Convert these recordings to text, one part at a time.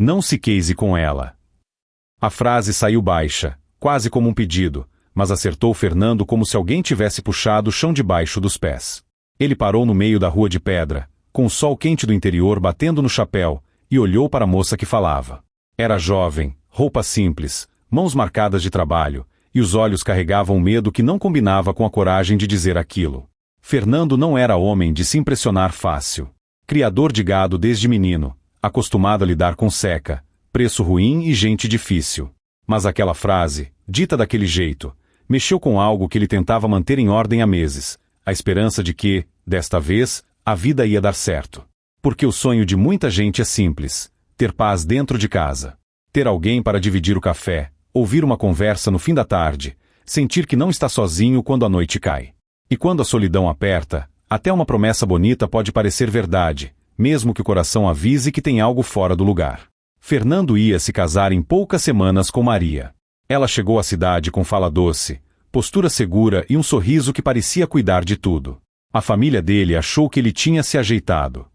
Não se case com ela. A frase saiu baixa, quase como um pedido, mas acertou Fernando como se alguém tivesse puxado o chão debaixo dos pés. Ele parou no meio da rua de pedra, com o sol quente do interior batendo no chapéu, e olhou para a moça que falava. Era jovem, roupa simples, mãos marcadas de trabalho, e os olhos carregavam um medo que não combinava com a coragem de dizer aquilo. Fernando não era homem de se impressionar fácil. Criador de gado desde menino, acostumado a lidar com seca, preço ruim e gente difícil. Mas aquela frase, dita daquele jeito, mexeu com algo que ele tentava manter em ordem há meses, a esperança de que, desta vez, a vida ia dar certo. Porque o sonho de muita gente é simples: ter paz dentro de casa. Ter alguém para dividir o café, ouvir uma conversa no fim da tarde, sentir que não está sozinho quando a noite cai. E quando a solidão aperta, até uma promessa bonita pode parecer verdade, mesmo que o coração avise que tem algo fora do lugar. Fernando ia se casar em poucas semanas com Maria. Ela chegou à cidade com fala doce, postura segura e um sorriso que parecia cuidar de tudo. A família dele achou que ele tinha se ajeitado.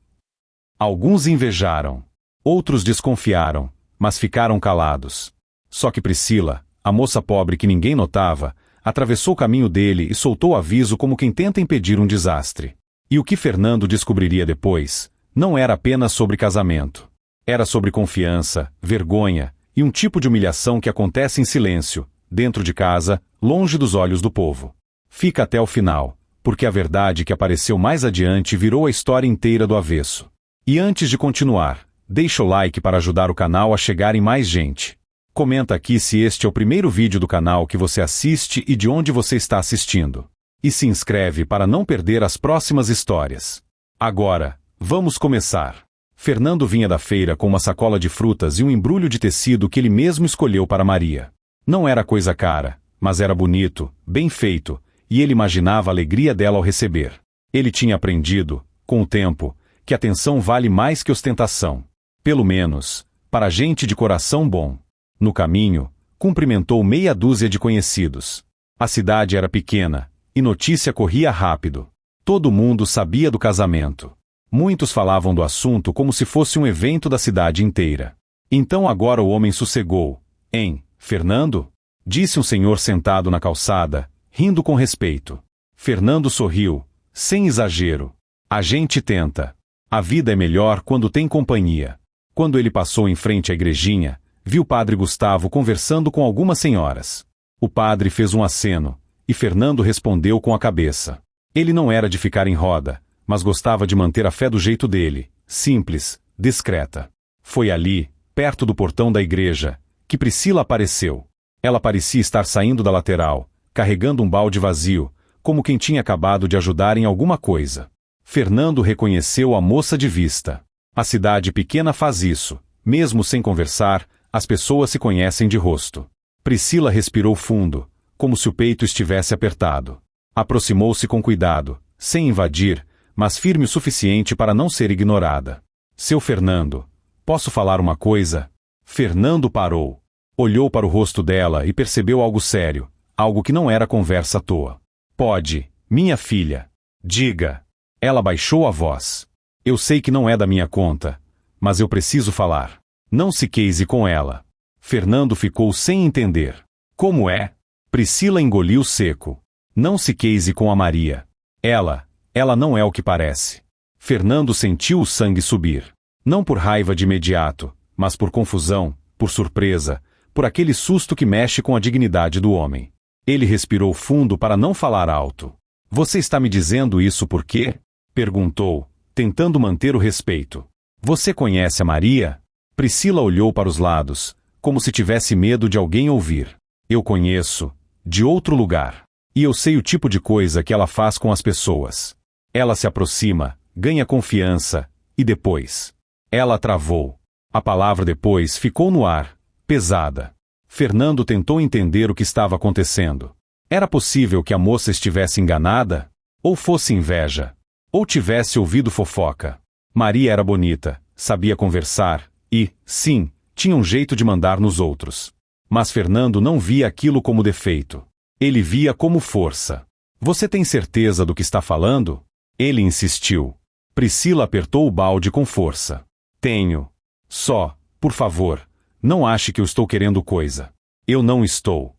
Alguns invejaram. Outros desconfiaram, mas ficaram calados. Só que Priscila, a moça pobre que ninguém notava, atravessou o caminho dele e soltou o aviso como quem tenta impedir um desastre. E o que Fernando descobriria depois, não era apenas sobre casamento. Era sobre confiança, vergonha e um tipo de humilhação que acontece em silêncio, dentro de casa, longe dos olhos do povo. Fica até o final, porque a verdade que apareceu mais adiante virou a história inteira do avesso. E antes de continuar, deixa o like para ajudar o canal a chegar em mais gente. Comenta aqui se este é o primeiro vídeo do canal que você assiste e de onde você está assistindo. E se inscreve para não perder as próximas histórias. Agora, vamos começar. Fernando vinha da feira com uma sacola de frutas e um embrulho de tecido que ele mesmo escolheu para Maria. Não era coisa cara, mas era bonito, bem feito, e ele imaginava a alegria dela ao receber. Ele tinha aprendido, com o tempo, que atenção vale mais que ostentação. Pelo menos, para gente de coração bom. No caminho, cumprimentou meia dúzia de conhecidos. A cidade era pequena, e notícia corria rápido. Todo mundo sabia do casamento. Muitos falavam do assunto como se fosse um evento da cidade inteira. Então agora o homem sossegou. Hein, Fernando? Disse um senhor sentado na calçada, rindo com respeito. Fernando sorriu, sem exagero. A gente tenta. A vida é melhor quando tem companhia. Quando ele passou em frente à igrejinha, viu o padre Gustavo conversando com algumas senhoras. O padre fez um aceno, e Fernando respondeu com a cabeça. Ele não era de ficar em roda, mas gostava de manter a fé do jeito dele, simples, discreta. Foi ali, perto do portão da igreja, que Priscila apareceu. Ela parecia estar saindo da lateral, carregando um balde vazio, como quem tinha acabado de ajudar em alguma coisa. Fernando reconheceu a moça de vista. A cidade pequena faz isso, mesmo sem conversar, as pessoas se conhecem de rosto. Priscila respirou fundo, como se o peito estivesse apertado. Aproximou-se com cuidado, sem invadir, mas firme o suficiente para não ser ignorada. Seu Fernando, posso falar uma coisa? Fernando parou. Olhou para o rosto dela e percebeu algo sério, algo que não era conversa à toa. Pode, minha filha. Diga. Ela baixou a voz. Eu sei que não é da minha conta, mas eu preciso falar. Não se case com ela. Fernando ficou sem entender. Como é? Priscila engoliu seco. Não se case com a Maria. Ela não é o que parece. Fernando sentiu o sangue subir. Não por raiva de imediato, mas por confusão, por surpresa, por aquele susto que mexe com a dignidade do homem. Ele respirou fundo para não falar alto. Você está me dizendo isso por quê? Perguntou, tentando manter o respeito. Você conhece a Maria? Priscila olhou para os lados, como se tivesse medo de alguém ouvir. Eu conheço, de outro lugar. E eu sei o tipo de coisa que ela faz com as pessoas. Ela se aproxima, ganha confiança, e depois. Ela travou. A palavra depois ficou no ar, pesada. Fernando tentou entender o que estava acontecendo. Era possível que a moça estivesse enganada? Ou fosse inveja? Ou tivesse ouvido fofoca? Maria era bonita, sabia conversar, e, sim, tinha um jeito de mandar nos outros. Mas Fernando não via aquilo como defeito. Ele via como força. Você tem certeza do que está falando? Ele insistiu. Priscila apertou o balde com força. Tenho. Só, Por favor, não ache que eu estou querendo coisa. Eu não estou.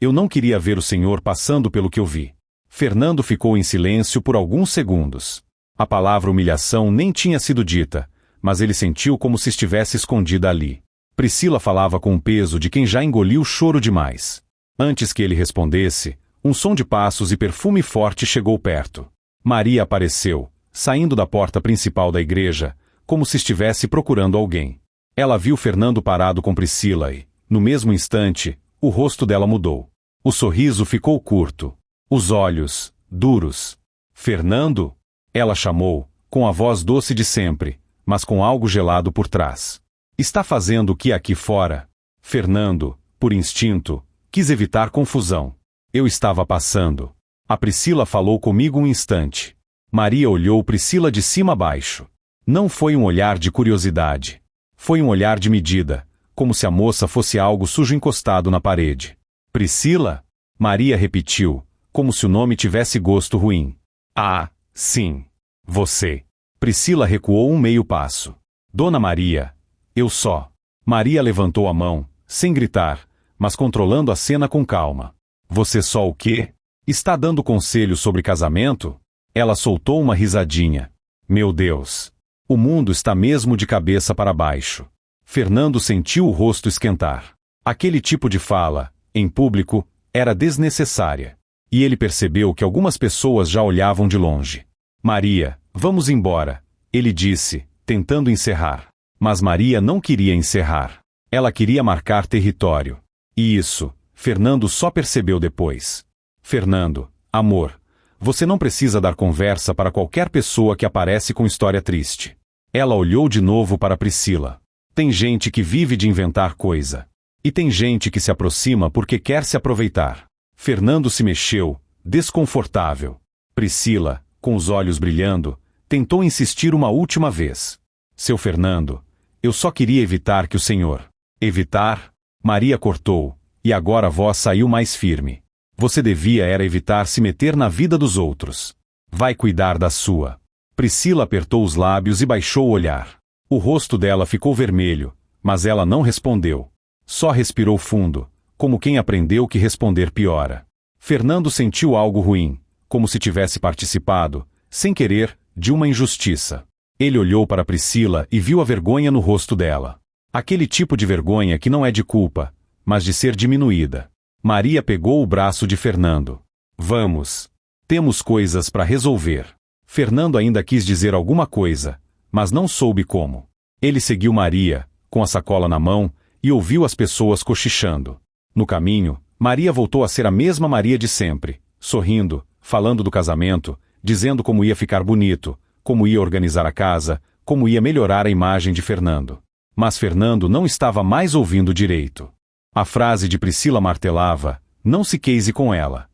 Eu não queria ver o senhor passando pelo que eu vi. Fernando ficou em silêncio por alguns segundos. A palavra humilhação nem tinha sido dita, mas ele sentiu como se estivesse escondida ali. Priscila falava com o peso de quem já engoliu choro demais. Antes que ele respondesse, um som de passos e perfume forte chegou perto. Maria apareceu, saindo da porta principal da igreja, como se estivesse procurando alguém. Ela viu Fernando parado com Priscila e, no mesmo instante, o rosto dela mudou. O sorriso ficou curto. Os olhos, duros. Fernando? Ela chamou, com a voz doce de sempre, mas com algo gelado por trás. Está fazendo o que aqui fora? Fernando, por instinto, quis evitar confusão. Eu estava passando. A Priscila falou comigo um instante. Maria olhou Priscila de cima a baixo. Não foi um olhar de curiosidade. Foi um olhar de medida, como se a moça fosse algo sujo encostado na parede. Priscila? Maria repetiu, como se o nome tivesse gosto ruim. Ah, sim. Você. Priscila recuou um meio passo. Dona Maria. Eu só. Maria levantou a mão, sem gritar, mas controlando a cena com calma. Você só o quê? Está dando conselho sobre casamento? Ela soltou uma risadinha. Meu Deus. O mundo está mesmo de cabeça para baixo. Fernando sentiu o rosto esquentar. Aquele tipo de fala, em público, era desnecessária. E ele percebeu que algumas pessoas já olhavam de longe. Maria, vamos embora, ele disse, tentando encerrar. Mas Maria não queria encerrar. Ela queria marcar território. E isso, Fernando só percebeu depois. Fernando, amor, você não precisa dar conversa para qualquer pessoa que aparece com história triste. Ela olhou de novo para Priscila. Tem gente que vive de inventar coisa. E tem gente que se aproxima porque quer se aproveitar. Fernando se mexeu, desconfortável. Priscila, com os olhos brilhando, tentou insistir uma última vez. Seu Fernando, eu só queria evitar que o senhor... Evitar? Maria cortou, e agora a voz saiu mais firme. Você devia era evitar se meter na vida dos outros. Vai cuidar da sua. Priscila apertou os lábios e baixou o olhar. O rosto dela ficou vermelho, mas ela não respondeu. Só respirou fundo, como quem aprendeu que responder piora. Fernando sentiu algo ruim, como se tivesse participado, sem querer, de uma injustiça. Ele olhou para Priscila e viu a vergonha no rosto dela. Aquele tipo de vergonha que não é de culpa, mas de ser diminuída. Maria pegou o braço de Fernando. Vamos. Temos coisas para resolver. Fernando ainda quis dizer alguma coisa, mas não soube como. Ele seguiu Maria, com a sacola na mão, e ouviu as pessoas cochichando. No caminho, Maria voltou a ser a mesma Maria de sempre, sorrindo, falando do casamento, dizendo como ia ficar bonito, como ia organizar a casa, como ia melhorar a imagem de Fernando. Mas Fernando não estava mais ouvindo direito. A frase de Priscila martelava, não se case com ela.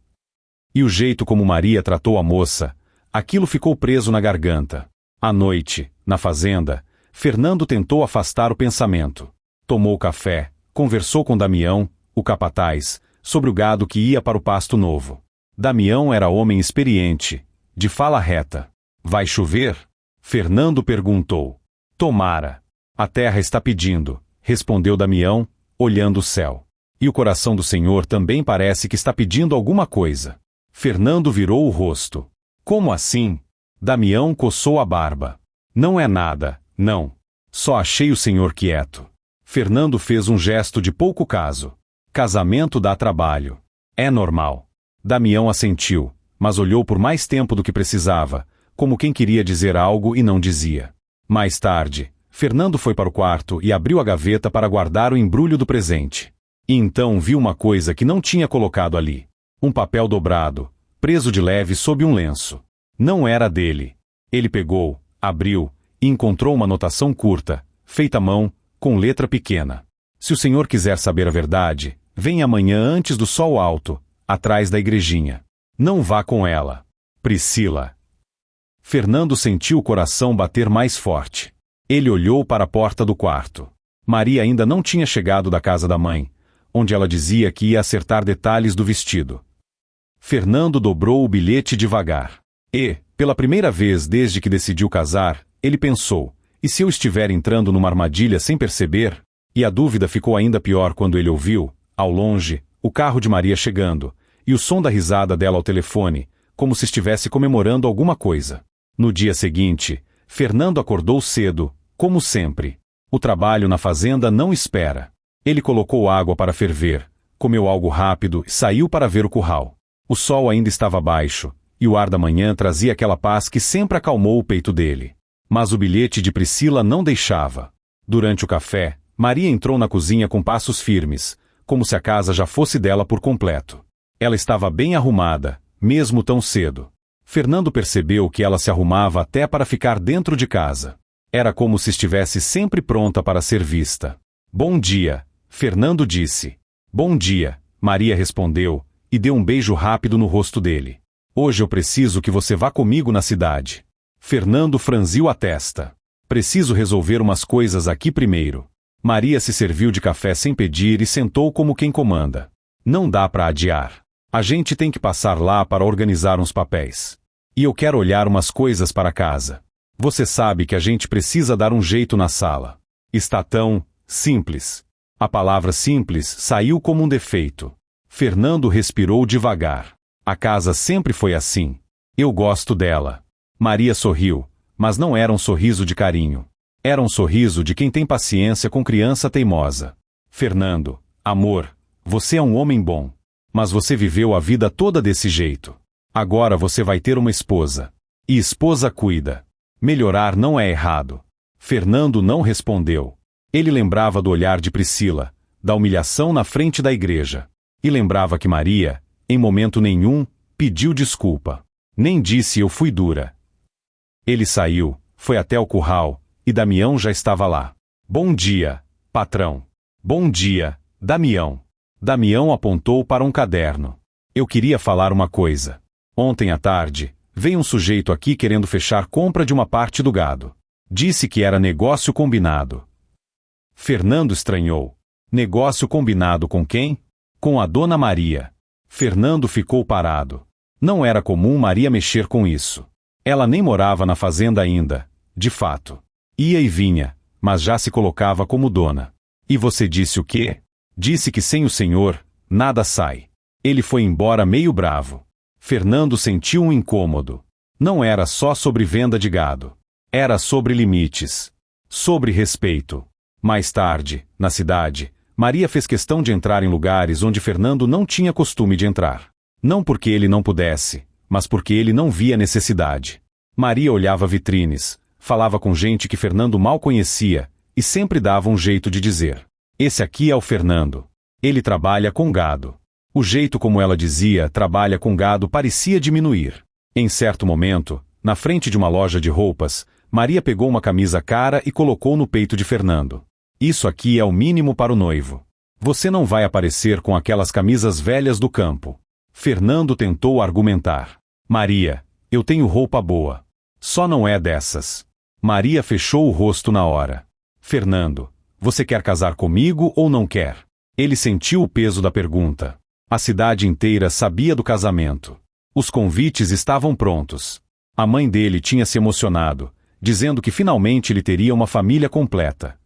E o jeito como Maria tratou a moça, aquilo ficou preso na garganta. À noite, na fazenda, Fernando tentou afastar o pensamento. Tomou café, conversou com Damião, o capataz, sobre o gado que ia para o pasto novo. Damião era homem experiente, de fala reta. Vai chover? Fernando perguntou. Tomara. A terra está pedindo, respondeu Damião, olhando o céu. E o coração do Senhor também parece que está pedindo alguma coisa. Fernando virou o rosto. Como assim? Damião coçou a barba. Não é nada, não. Só achei o Senhor quieto. Fernando fez um gesto de pouco caso. Casamento dá trabalho. É normal. Damião assentiu, mas olhou por mais tempo do que precisava, como quem queria dizer algo e não dizia. Mais tarde, Fernando foi para o quarto e abriu a gaveta para guardar o embrulho do presente. E então viu uma coisa que não tinha colocado ali. Um papel dobrado, preso de leve sob um lenço. Não era dele. Ele pegou, abriu, e encontrou uma anotação curta, feita à mão, com letra pequena. Se o senhor quiser saber a verdade, venha amanhã antes do sol alto, atrás da igrejinha. Não vá com ela. Priscila. Fernando sentiu o coração bater mais forte. Ele olhou para a porta do quarto. Maria ainda não tinha chegado da casa da mãe, onde ela dizia que ia acertar detalhes do vestido. Fernando dobrou o bilhete devagar. E, pela primeira vez desde que decidiu casar, ele pensou, E se eu estiver entrando numa armadilha sem perceber? E a dúvida ficou ainda pior quando ele ouviu, ao longe, o carro de Maria chegando, e o som da risada dela ao telefone, como se estivesse comemorando alguma coisa. No dia seguinte, Fernando acordou cedo, como sempre. O trabalho na fazenda não espera. Ele colocou água para ferver, comeu algo rápido e saiu para ver o curral. O sol ainda estava baixo, e o ar da manhã trazia aquela paz que sempre acalmou o peito dele. Mas o bilhete de Priscila não deixava. Durante o café, Maria entrou na cozinha com passos firmes, como se a casa já fosse dela por completo. Ela estava bem arrumada, mesmo tão cedo. Fernando percebeu que ela se arrumava até para ficar dentro de casa. Era como se estivesse sempre pronta para ser vista. Bom dia, Fernando disse. Bom dia, Maria respondeu, e deu um beijo rápido no rosto dele. Hoje eu preciso que você vá comigo na cidade. Fernando franziu a testa. Preciso resolver umas coisas aqui primeiro. Maria se serviu de café sem pedir e sentou como quem comanda. Não dá para adiar. A gente tem que passar lá para organizar uns papéis. E eu quero olhar umas coisas para casa. Você sabe que a gente precisa dar um jeito na sala. Está tão simples. A palavra simples saiu como um defeito. Fernando respirou devagar. A casa sempre foi assim. Eu gosto dela. Maria sorriu, mas não era um sorriso de carinho. Era um sorriso de quem tem paciência com criança teimosa. Fernando, amor, você é um homem bom. Mas você viveu a vida toda desse jeito. Agora você vai ter uma esposa. E esposa cuida. Melhorar não é errado. Fernando não respondeu. Ele lembrava do olhar de Priscila, da humilhação na frente da igreja. E lembrava que Maria, em momento nenhum, pediu desculpa. Nem disse eu fui dura. Ele saiu, foi até o curral, e Damião já estava lá. Bom dia, patrão. Bom dia, Damião. Damião apontou para um caderno. Eu queria falar uma coisa. Ontem à tarde, veio um sujeito aqui querendo fechar compra de uma parte do gado. Disse que era negócio combinado. Fernando estranhou. Negócio combinado com quem? Com a dona Maria. Fernando ficou parado. Não era comum Maria mexer com isso. Ela nem morava na fazenda ainda, de fato. Ia e vinha, mas já se colocava como dona. E você disse o quê? Disse que sem o senhor, nada sai. Ele foi embora meio bravo. Fernando sentiu um incômodo. Não era só sobre venda de gado. Era sobre limites. Sobre respeito. Mais tarde, na cidade, Maria fez questão de entrar em lugares onde Fernando não tinha costume de entrar. Não porque ele não pudesse, mas porque ele não via necessidade. Maria olhava vitrines, falava com gente que Fernando mal conhecia, e sempre dava um jeito de dizer: esse aqui é o Fernando. Ele trabalha com gado. O jeito como ela dizia trabalha com gado parecia diminuir. Em certo momento, na frente de uma loja de roupas, Maria pegou uma camisa cara e colocou no peito de Fernando. Isso aqui é o mínimo para o noivo. Você não vai aparecer com aquelas camisas velhas do campo. Fernando tentou argumentar. Maria, eu tenho roupa boa. Só não é dessas. Maria fechou o rosto na hora. Fernando, você quer casar comigo ou não quer? Ele sentiu o peso da pergunta. A cidade inteira sabia do casamento. Os convites estavam prontos. A mãe dele tinha se emocionado, dizendo que finalmente ele teria uma família completa.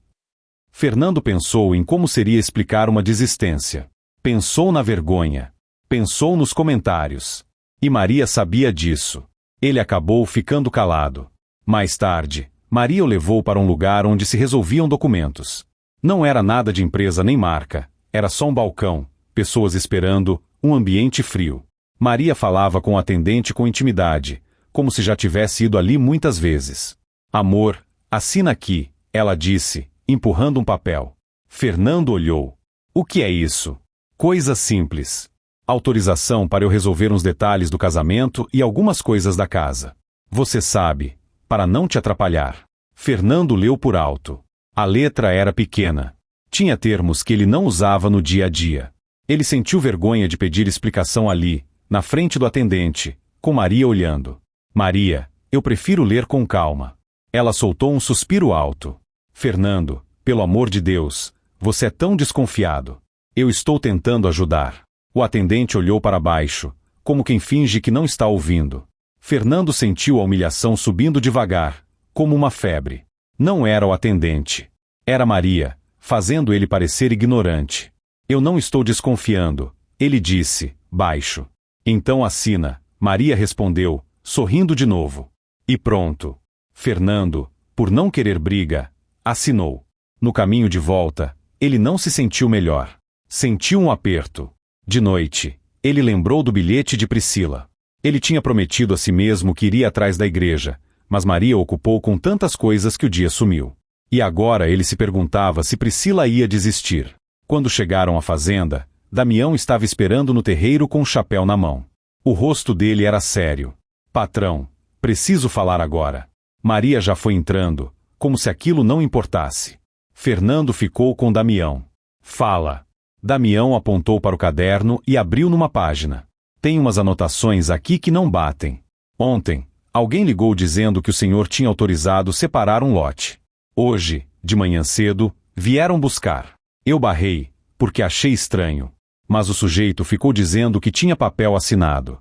Fernando pensou em como seria explicar uma desistência. Pensou na vergonha. Pensou nos comentários. E Maria sabia disso. Ele acabou ficando calado. Mais tarde, Maria o levou para um lugar onde se resolviam documentos. Não era nada de empresa nem marca. Era só um balcão, pessoas esperando, um ambiente frio. Maria falava com o atendente com intimidade, como se já tivesse ido ali muitas vezes. Amor, assina aqui, ela disse, empurrando um papel. Fernando olhou. O que é isso? Coisa simples. Autorização para eu resolver uns detalhes do casamento e algumas coisas da casa. Você sabe, para não te atrapalhar. Fernando leu por alto. A letra era pequena. Tinha termos que ele não usava no dia a dia. Ele sentiu vergonha de pedir explicação ali, na frente do atendente, com Maria olhando. Maria, eu prefiro ler com calma. Ela soltou um suspiro alto. Fernando, pelo amor de Deus, você é tão desconfiado. Eu estou tentando ajudar. O atendente olhou para baixo, como quem finge que não está ouvindo. Fernando sentiu a humilhação subindo devagar, como uma febre. Não era o atendente. Era Maria, fazendo ele parecer ignorante. Eu não estou desconfiando, ele disse, baixo. Então assina, Maria respondeu, sorrindo de novo. E pronto. Fernando, por não querer briga, assinou. No caminho de volta, ele não se sentiu melhor. Sentiu um aperto. De noite, ele lembrou do bilhete de Priscila. Ele tinha prometido a si mesmo que iria atrás da igreja, mas Maria ocupou com tantas coisas que o dia sumiu. E agora ele se perguntava se Priscila ia desistir. Quando chegaram à fazenda, Damião estava esperando no terreiro com o chapéu na mão. O rosto dele era sério. Patrão, preciso falar agora. Maria já foi entrando, como se aquilo não importasse. Fernando ficou com Damião. Fala. Damião apontou para o caderno e abriu numa página. Tem umas anotações aqui que não batem. Ontem, alguém ligou dizendo que o senhor tinha autorizado separar um lote. Hoje, de manhã cedo, vieram buscar. Eu barrei, porque achei estranho. Mas o sujeito ficou dizendo que tinha papel assinado.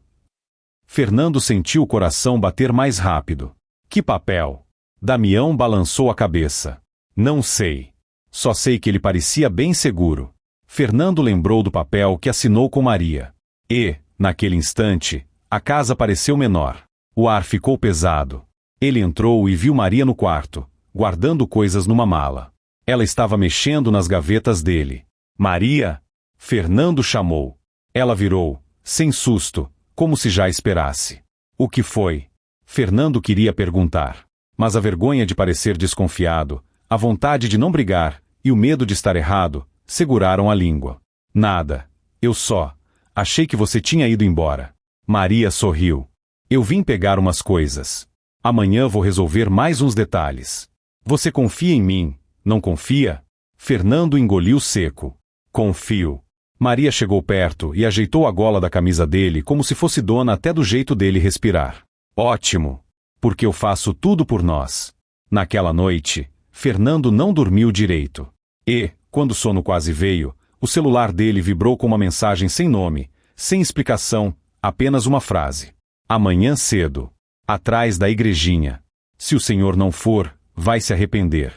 Fernando sentiu o coração bater mais rápido. Que papel? Damião balançou a cabeça. Não sei. Só sei que ele parecia bem seguro. Fernando lembrou do papel que assinou com Maria. E, naquele instante, a casa pareceu menor. O ar ficou pesado. Ele entrou e viu Maria no quarto, guardando coisas numa mala. Ela estava mexendo nas gavetas dele. Maria? Fernando chamou. Ela virou, sem susto, como se já esperasse. O que foi? Fernando queria perguntar. Mas a vergonha de parecer desconfiado, a vontade de não brigar e o medo de estar errado seguraram a língua. Nada. Eu só. Achei que você tinha ido embora. Maria sorriu. Eu vim pegar umas coisas. Amanhã vou resolver mais uns detalhes. Você confia em mim, não confia? Fernando engoliu seco. Confio. Maria chegou perto e ajeitou a gola da camisa dele como se fosse dona até do jeito dele respirar. Ótimo. Porque eu faço tudo por nós. Naquela noite, Fernando não dormiu direito. E, quando o sono quase veio, o celular dele vibrou com uma mensagem sem nome, sem explicação, apenas uma frase. Amanhã cedo. Atrás da igrejinha. Se o senhor não for, vai se arrepender.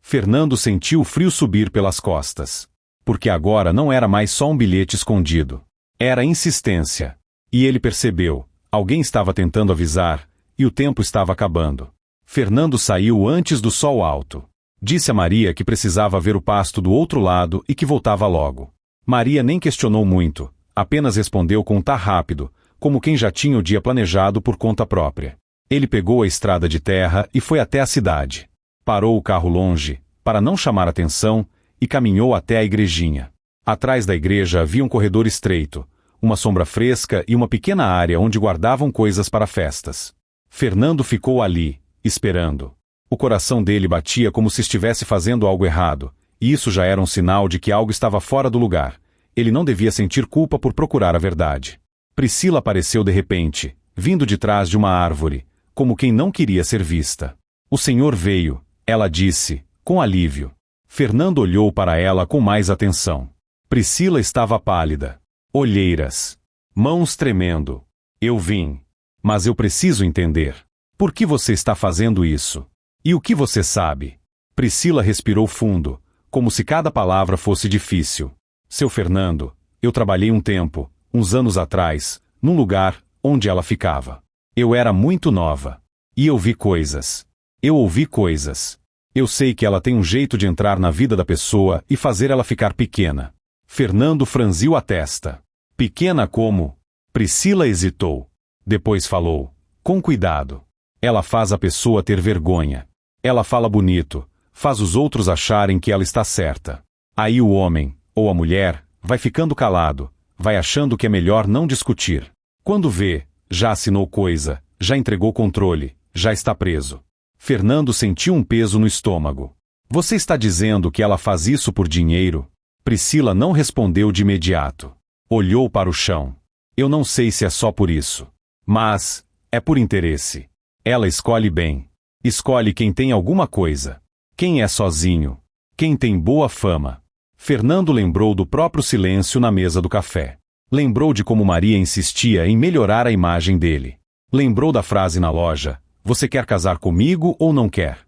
Fernando sentiu o frio subir pelas costas. Porque agora não era mais só um bilhete escondido. Era insistência. E ele percebeu, alguém estava tentando avisar, e o tempo estava acabando. Fernando saiu antes do sol alto. Disse a Maria que precisava ver o pasto do outro lado e que voltava logo. Maria nem questionou muito, apenas respondeu com um tá rápido, como quem já tinha o dia planejado por conta própria. Ele pegou a estrada de terra e foi até a cidade. Parou o carro longe, para não chamar atenção, e caminhou até a igrejinha. Atrás da igreja havia um corredor estreito, uma sombra fresca e uma pequena área onde guardavam coisas para festas. Fernando ficou ali, esperando. O coração dele batia como se estivesse fazendo algo errado, e isso já era um sinal de que algo estava fora do lugar. Ele não devia sentir culpa por procurar a verdade. Priscila apareceu de repente, vindo de trás de uma árvore, como quem não queria ser vista. O senhor veio, ela disse, com alívio. Fernando olhou para ela com mais atenção. Priscila estava pálida. Olheiras. Mãos tremendo. Eu vim. Mas eu preciso entender. Por que você está fazendo isso? E o que você sabe? Priscila respirou fundo, como se cada palavra fosse difícil. Seu Fernando, eu trabalhei um tempo, uns anos atrás, num lugar onde ela ficava. Eu era muito nova. E eu vi coisas. Eu ouvi coisas. Eu sei que ela tem um jeito de entrar na vida da pessoa e fazer ela ficar pequena. Fernando franziu a testa. Pequena como? Priscila hesitou. Depois falou. Com cuidado. Ela faz a pessoa ter vergonha. Ela fala bonito, faz os outros acharem que ela está certa. Aí o homem, ou a mulher, vai ficando calado, vai achando que é melhor não discutir. Quando vê, já assinou coisa, já entregou controle, já está preso. Fernando sentiu um peso no estômago. Você está dizendo que ela faz isso por dinheiro? Priscila não respondeu de imediato. Olhou para o chão. Eu não sei se é só por isso. Mas, é por interesse. Ela escolhe bem. Escolhe quem tem alguma coisa. Quem é sozinho. Quem tem boa fama. Fernando lembrou do próprio silêncio na mesa do café. Lembrou de como Maria insistia em melhorar a imagem dele. Lembrou da frase na loja. Você quer casar comigo ou não quer?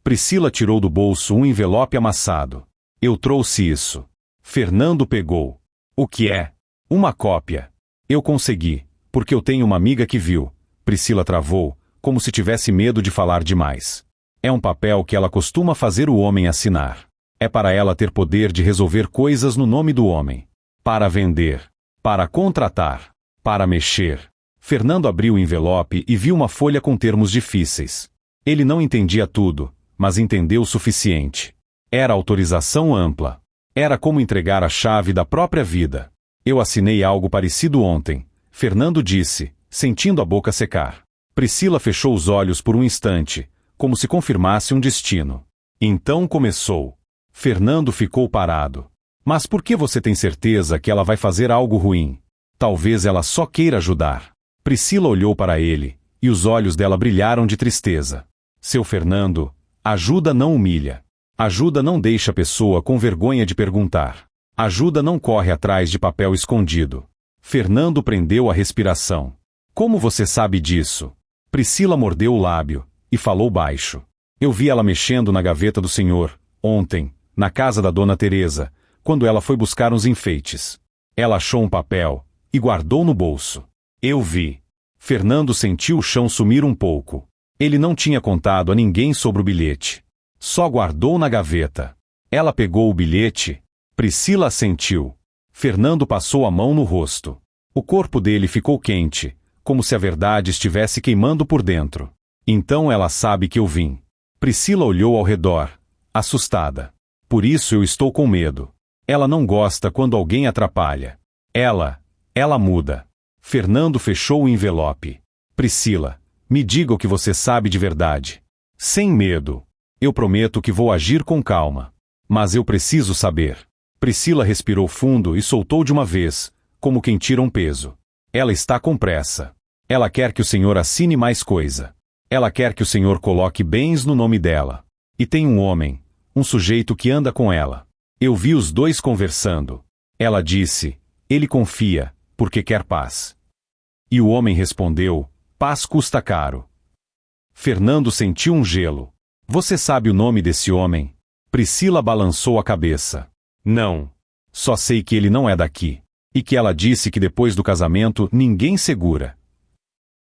Priscila tirou do bolso um envelope amassado. Eu trouxe isso. Fernando pegou. O que é? Uma cópia. Eu consegui, porque eu tenho uma amiga que viu. Priscila travou, como se tivesse medo de falar demais. É um papel que ela costuma fazer o homem assinar. É para ela ter poder de resolver coisas no nome do homem. Para vender. Para contratar. Para mexer. Fernando abriu o envelope e viu uma folha com termos difíceis. Ele não entendia tudo, mas entendeu o suficiente. Era autorização ampla. Era como entregar a chave da própria vida. Eu assinei algo parecido ontem, Fernando disse, sentindo a boca secar. Priscila fechou os olhos por um instante, como se confirmasse um destino. Então começou. Fernando ficou parado. Mas por que você tem certeza que ela vai fazer algo ruim? Talvez ela só queira ajudar. Priscila olhou para ele, e os olhos dela brilharam de tristeza. Seu Fernando, ajuda não humilha. Ajuda não deixa a pessoa com vergonha de perguntar. Ajuda não corre atrás de papel escondido. Fernando prendeu a respiração. Como você sabe disso? Priscila mordeu o lábio, e falou baixo. Eu vi ela mexendo na gaveta do senhor, ontem, na casa da dona Teresa, quando ela foi buscar uns enfeites. Ela achou um papel, e guardou no bolso. Eu vi. Fernando sentiu o chão sumir um pouco. Ele não tinha contado a ninguém sobre o bilhete. Só guardou na gaveta. Ela pegou o bilhete. Priscila assentiu. Fernando passou a mão no rosto. O corpo dele ficou quente, como se a verdade estivesse queimando por dentro. Então ela sabe que eu vim. Priscila olhou ao redor, assustada. Por isso eu estou com medo. Ela não gosta quando alguém atrapalha. Ela muda. Fernando fechou o envelope. Priscila, me diga o que você sabe de verdade. Sem medo. Eu prometo que vou agir com calma. Mas eu preciso saber. Priscila respirou fundo e soltou de uma vez, como quem tira um peso. Ela está com pressa. Ela quer que o senhor assine mais coisa. Ela quer que o senhor coloque bens no nome dela. E tem um homem, um sujeito que anda com ela. Eu vi os dois conversando. Ela disse, ele confia, porque quer paz. E o homem respondeu, paz custa caro. Fernando sentiu um gelo. Você sabe o nome desse homem? Priscila balançou a cabeça. Não. Só sei que ele não é daqui. E que ela disse que depois do casamento ninguém segura.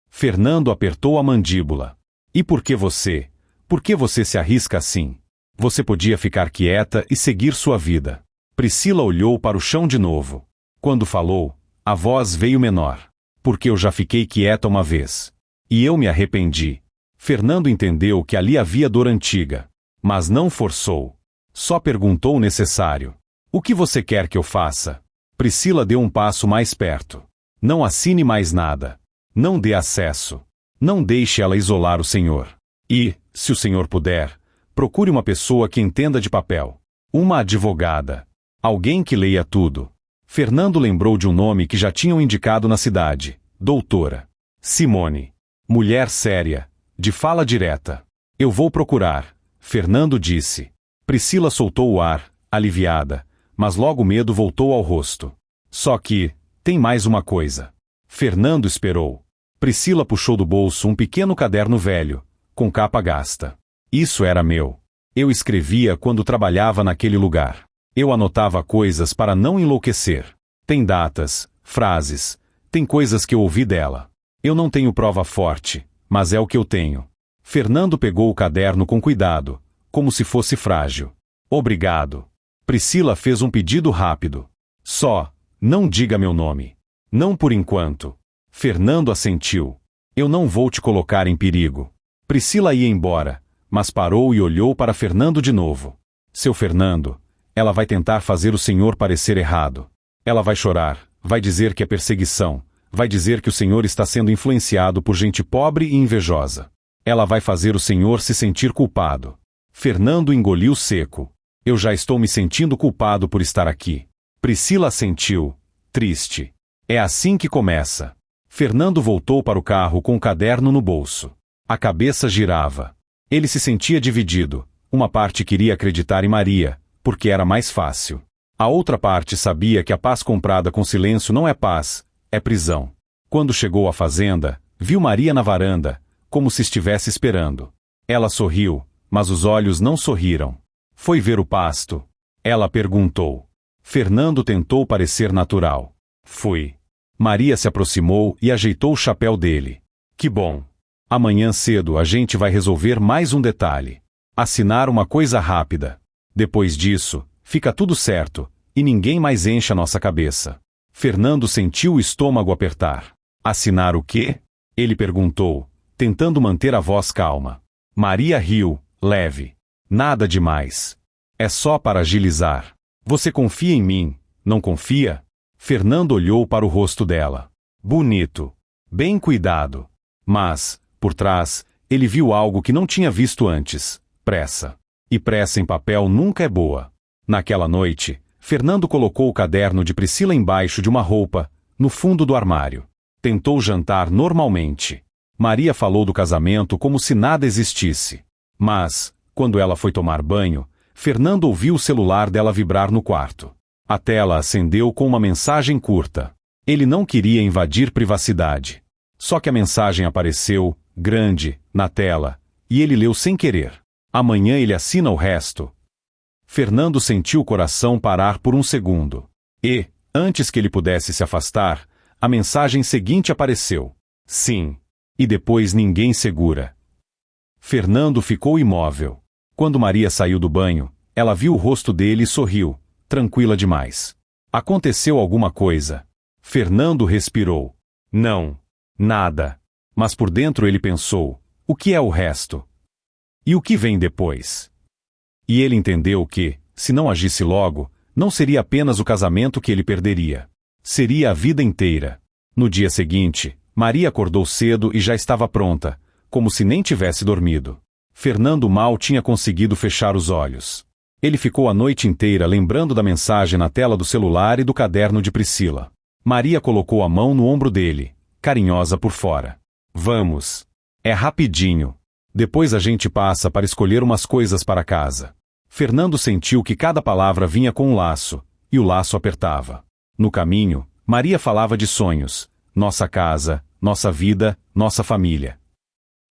Fernando apertou a mandíbula. E por que você? Por que você se arrisca assim? Você podia ficar quieta e seguir sua vida. Priscila olhou para o chão de novo. Quando falou, a voz veio menor. Porque eu já fiquei quieta uma vez. E eu me arrependi. Fernando entendeu que ali havia dor antiga. Mas não forçou. Só perguntou o necessário. O que você quer que eu faça? Priscila deu um passo mais perto. Não assine mais nada. Não dê acesso. Não deixe ela isolar o senhor. E, se o senhor puder, procure uma pessoa que entenda de papel. Uma advogada. Alguém que leia tudo. Fernando lembrou de um nome que já tinham indicado na cidade. Doutora Simone. Mulher séria. De fala direta. Eu vou procurar, Fernando disse. Priscila soltou o ar, aliviada, mas logo o medo voltou ao rosto. Só que, tem mais uma coisa. Fernando esperou. Priscila puxou do bolso um pequeno caderno velho, com capa gasta. Isso era meu. Eu escrevia quando trabalhava naquele lugar. Eu anotava coisas para não enlouquecer. Tem datas, frases, tem coisas que eu ouvi dela. Eu não tenho prova forte, mas é o que eu tenho. Fernando pegou o caderno com cuidado, como se fosse frágil. Obrigado. Priscila fez um pedido rápido. Só, não diga meu nome. Não por enquanto. Fernando assentiu. Eu não vou te colocar em perigo. Priscila ia embora, mas parou e olhou para Fernando de novo. Seu Fernando, ela vai tentar fazer o senhor parecer errado. Ela vai chorar, vai dizer que é perseguição, vai dizer que o senhor está sendo influenciado por gente pobre e invejosa. Ela vai fazer o senhor se sentir culpado. Fernando engoliu seco. Eu já estou me sentindo culpado por estar aqui. Priscila assentiu, triste. É assim que começa. Fernando voltou para o carro com o caderno no bolso. A cabeça girava. Ele se sentia dividido. Uma parte queria acreditar em Maria, porque era mais fácil. A outra parte sabia que a paz comprada com silêncio não é paz, é prisão. Quando chegou à fazenda, viu Maria na varanda, como se estivesse esperando. Ela sorriu, mas os olhos não sorriram. Foi ver o pasto? Ela perguntou. Fernando tentou parecer natural. Fui. Maria se aproximou e ajeitou o chapéu dele. Que bom. Amanhã cedo a gente vai resolver mais um detalhe. Assinar uma coisa rápida. Depois disso, fica tudo certo, e ninguém mais enche a nossa cabeça. Fernando sentiu o estômago apertar. Assinar o quê? Ele perguntou, tentando manter a voz calma. Maria riu, leve. Nada demais. É só para agilizar. Você confia em mim, não confia? Fernando olhou para o rosto dela. Bonito. Bem cuidado. Mas, por trás, ele viu algo que não tinha visto antes. Pressa. E pressa em papel nunca é boa. Naquela noite, Fernando colocou o caderno de Priscila embaixo de uma roupa, no fundo do armário. Tentou jantar normalmente. Maria falou do casamento como se nada existisse. Mas, quando ela foi tomar banho, Fernando ouviu o celular dela vibrar no quarto. A tela acendeu com uma mensagem curta. Ele não queria invadir privacidade. Só que a mensagem apareceu, grande, na tela, e ele leu sem querer. Amanhã ele assina o resto. Fernando sentiu o coração parar por um segundo. E, antes que ele pudesse se afastar, a mensagem seguinte apareceu. Sim. E depois ninguém segura. Fernando ficou imóvel. Quando Maria saiu do banho, ela viu o rosto dele e sorriu, tranquila demais. Aconteceu alguma coisa. Fernando respirou. Não. Nada. Mas por dentro ele pensou, o que é o resto? E o que vem depois? E ele entendeu que, se não agisse logo, não seria apenas o casamento que ele perderia. Seria a vida inteira. No dia seguinte, Maria acordou cedo e já estava pronta, como se nem tivesse dormido. Fernando mal tinha conseguido fechar os olhos. Ele ficou a noite inteira lembrando da mensagem na tela do celular e do caderno de Priscila. Maria colocou a mão no ombro dele, carinhosa por fora. Vamos. É rapidinho. Depois a gente passa para escolher umas coisas para casa. Fernando sentiu que cada palavra vinha com um laço, e o laço apertava. No caminho, Maria falava de sonhos, nossa casa, nossa vida, nossa família.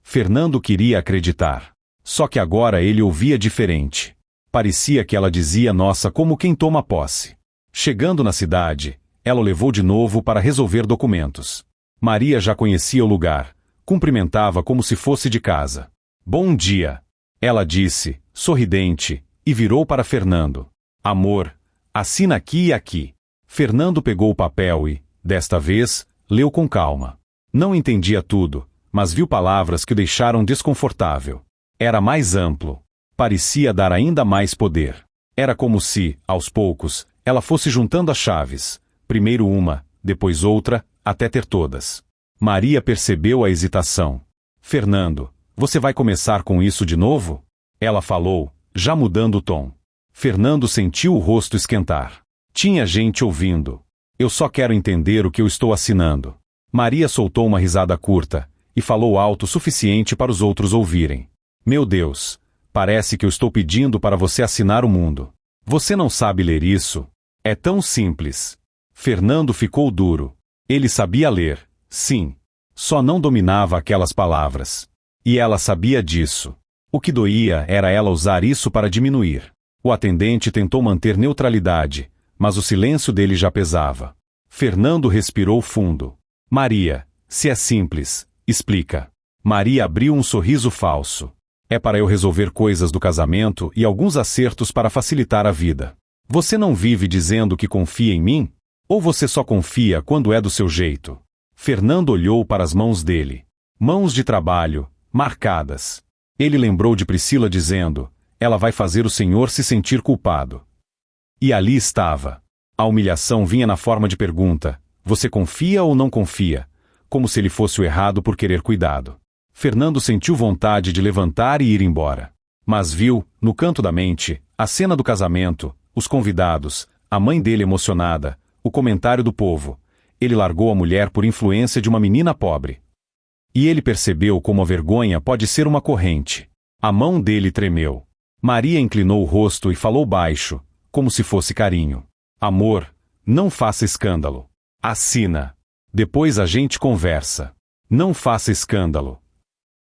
Fernando queria acreditar. Só que agora ele ouvia diferente. Parecia que ela dizia nossa como quem toma posse. Chegando na cidade, ela o levou de novo para resolver documentos. Maria já conhecia o lugar, cumprimentava como se fosse de casa. Bom dia, ela disse, sorridente, e virou para Fernando. Amor, assina aqui e aqui. Fernando pegou o papel e, desta vez, leu com calma. Não entendia tudo, mas viu palavras que o deixaram desconfortável. Era mais amplo. Parecia dar ainda mais poder. Era como se, aos poucos, ela fosse juntando as chaves. Primeiro uma, depois outra, até ter todas. Maria percebeu a hesitação. Fernando, você vai começar com isso de novo? Ela falou, já mudando o tom. Fernando sentiu o rosto esquentar. Tinha gente ouvindo. Eu só quero entender o que eu estou assinando. Maria soltou uma risada curta, e falou alto o suficiente para os outros ouvirem. Meu Deus, parece que eu estou pedindo para você assinar o mundo. Você não sabe ler isso? É tão simples. Fernando ficou duro. Ele sabia ler, sim. Só não dominava aquelas palavras. E ela sabia disso. O que doía era ela usar isso para diminuir. O atendente tentou manter neutralidade, mas o silêncio dele já pesava. Fernando respirou fundo. Maria, se é simples, explica. Maria abriu um sorriso falso. É para eu resolver coisas do casamento e alguns acertos para facilitar a vida. Você não vive dizendo que confia em mim? Ou você só confia quando é do seu jeito? Fernando olhou para as mãos dele. Mãos de trabalho, marcadas. Ele lembrou de Priscila dizendo, ela vai fazer o Senhor se sentir culpado. E ali estava. A humilhação vinha na forma de pergunta, você confia ou não confia? Como se ele fosse o errado por querer cuidado. Fernando sentiu vontade de levantar e ir embora. Mas viu, no canto da mente, a cena do casamento, os convidados, a mãe dele emocionada, o comentário do povo. Ele largou a mulher por influência de uma menina pobre. E ele percebeu como a vergonha pode ser uma corrente. A mão dele tremeu. Maria inclinou o rosto e falou baixo, como se fosse carinho. Amor, não faça escândalo. Assina. Depois a gente conversa. Não faça escândalo.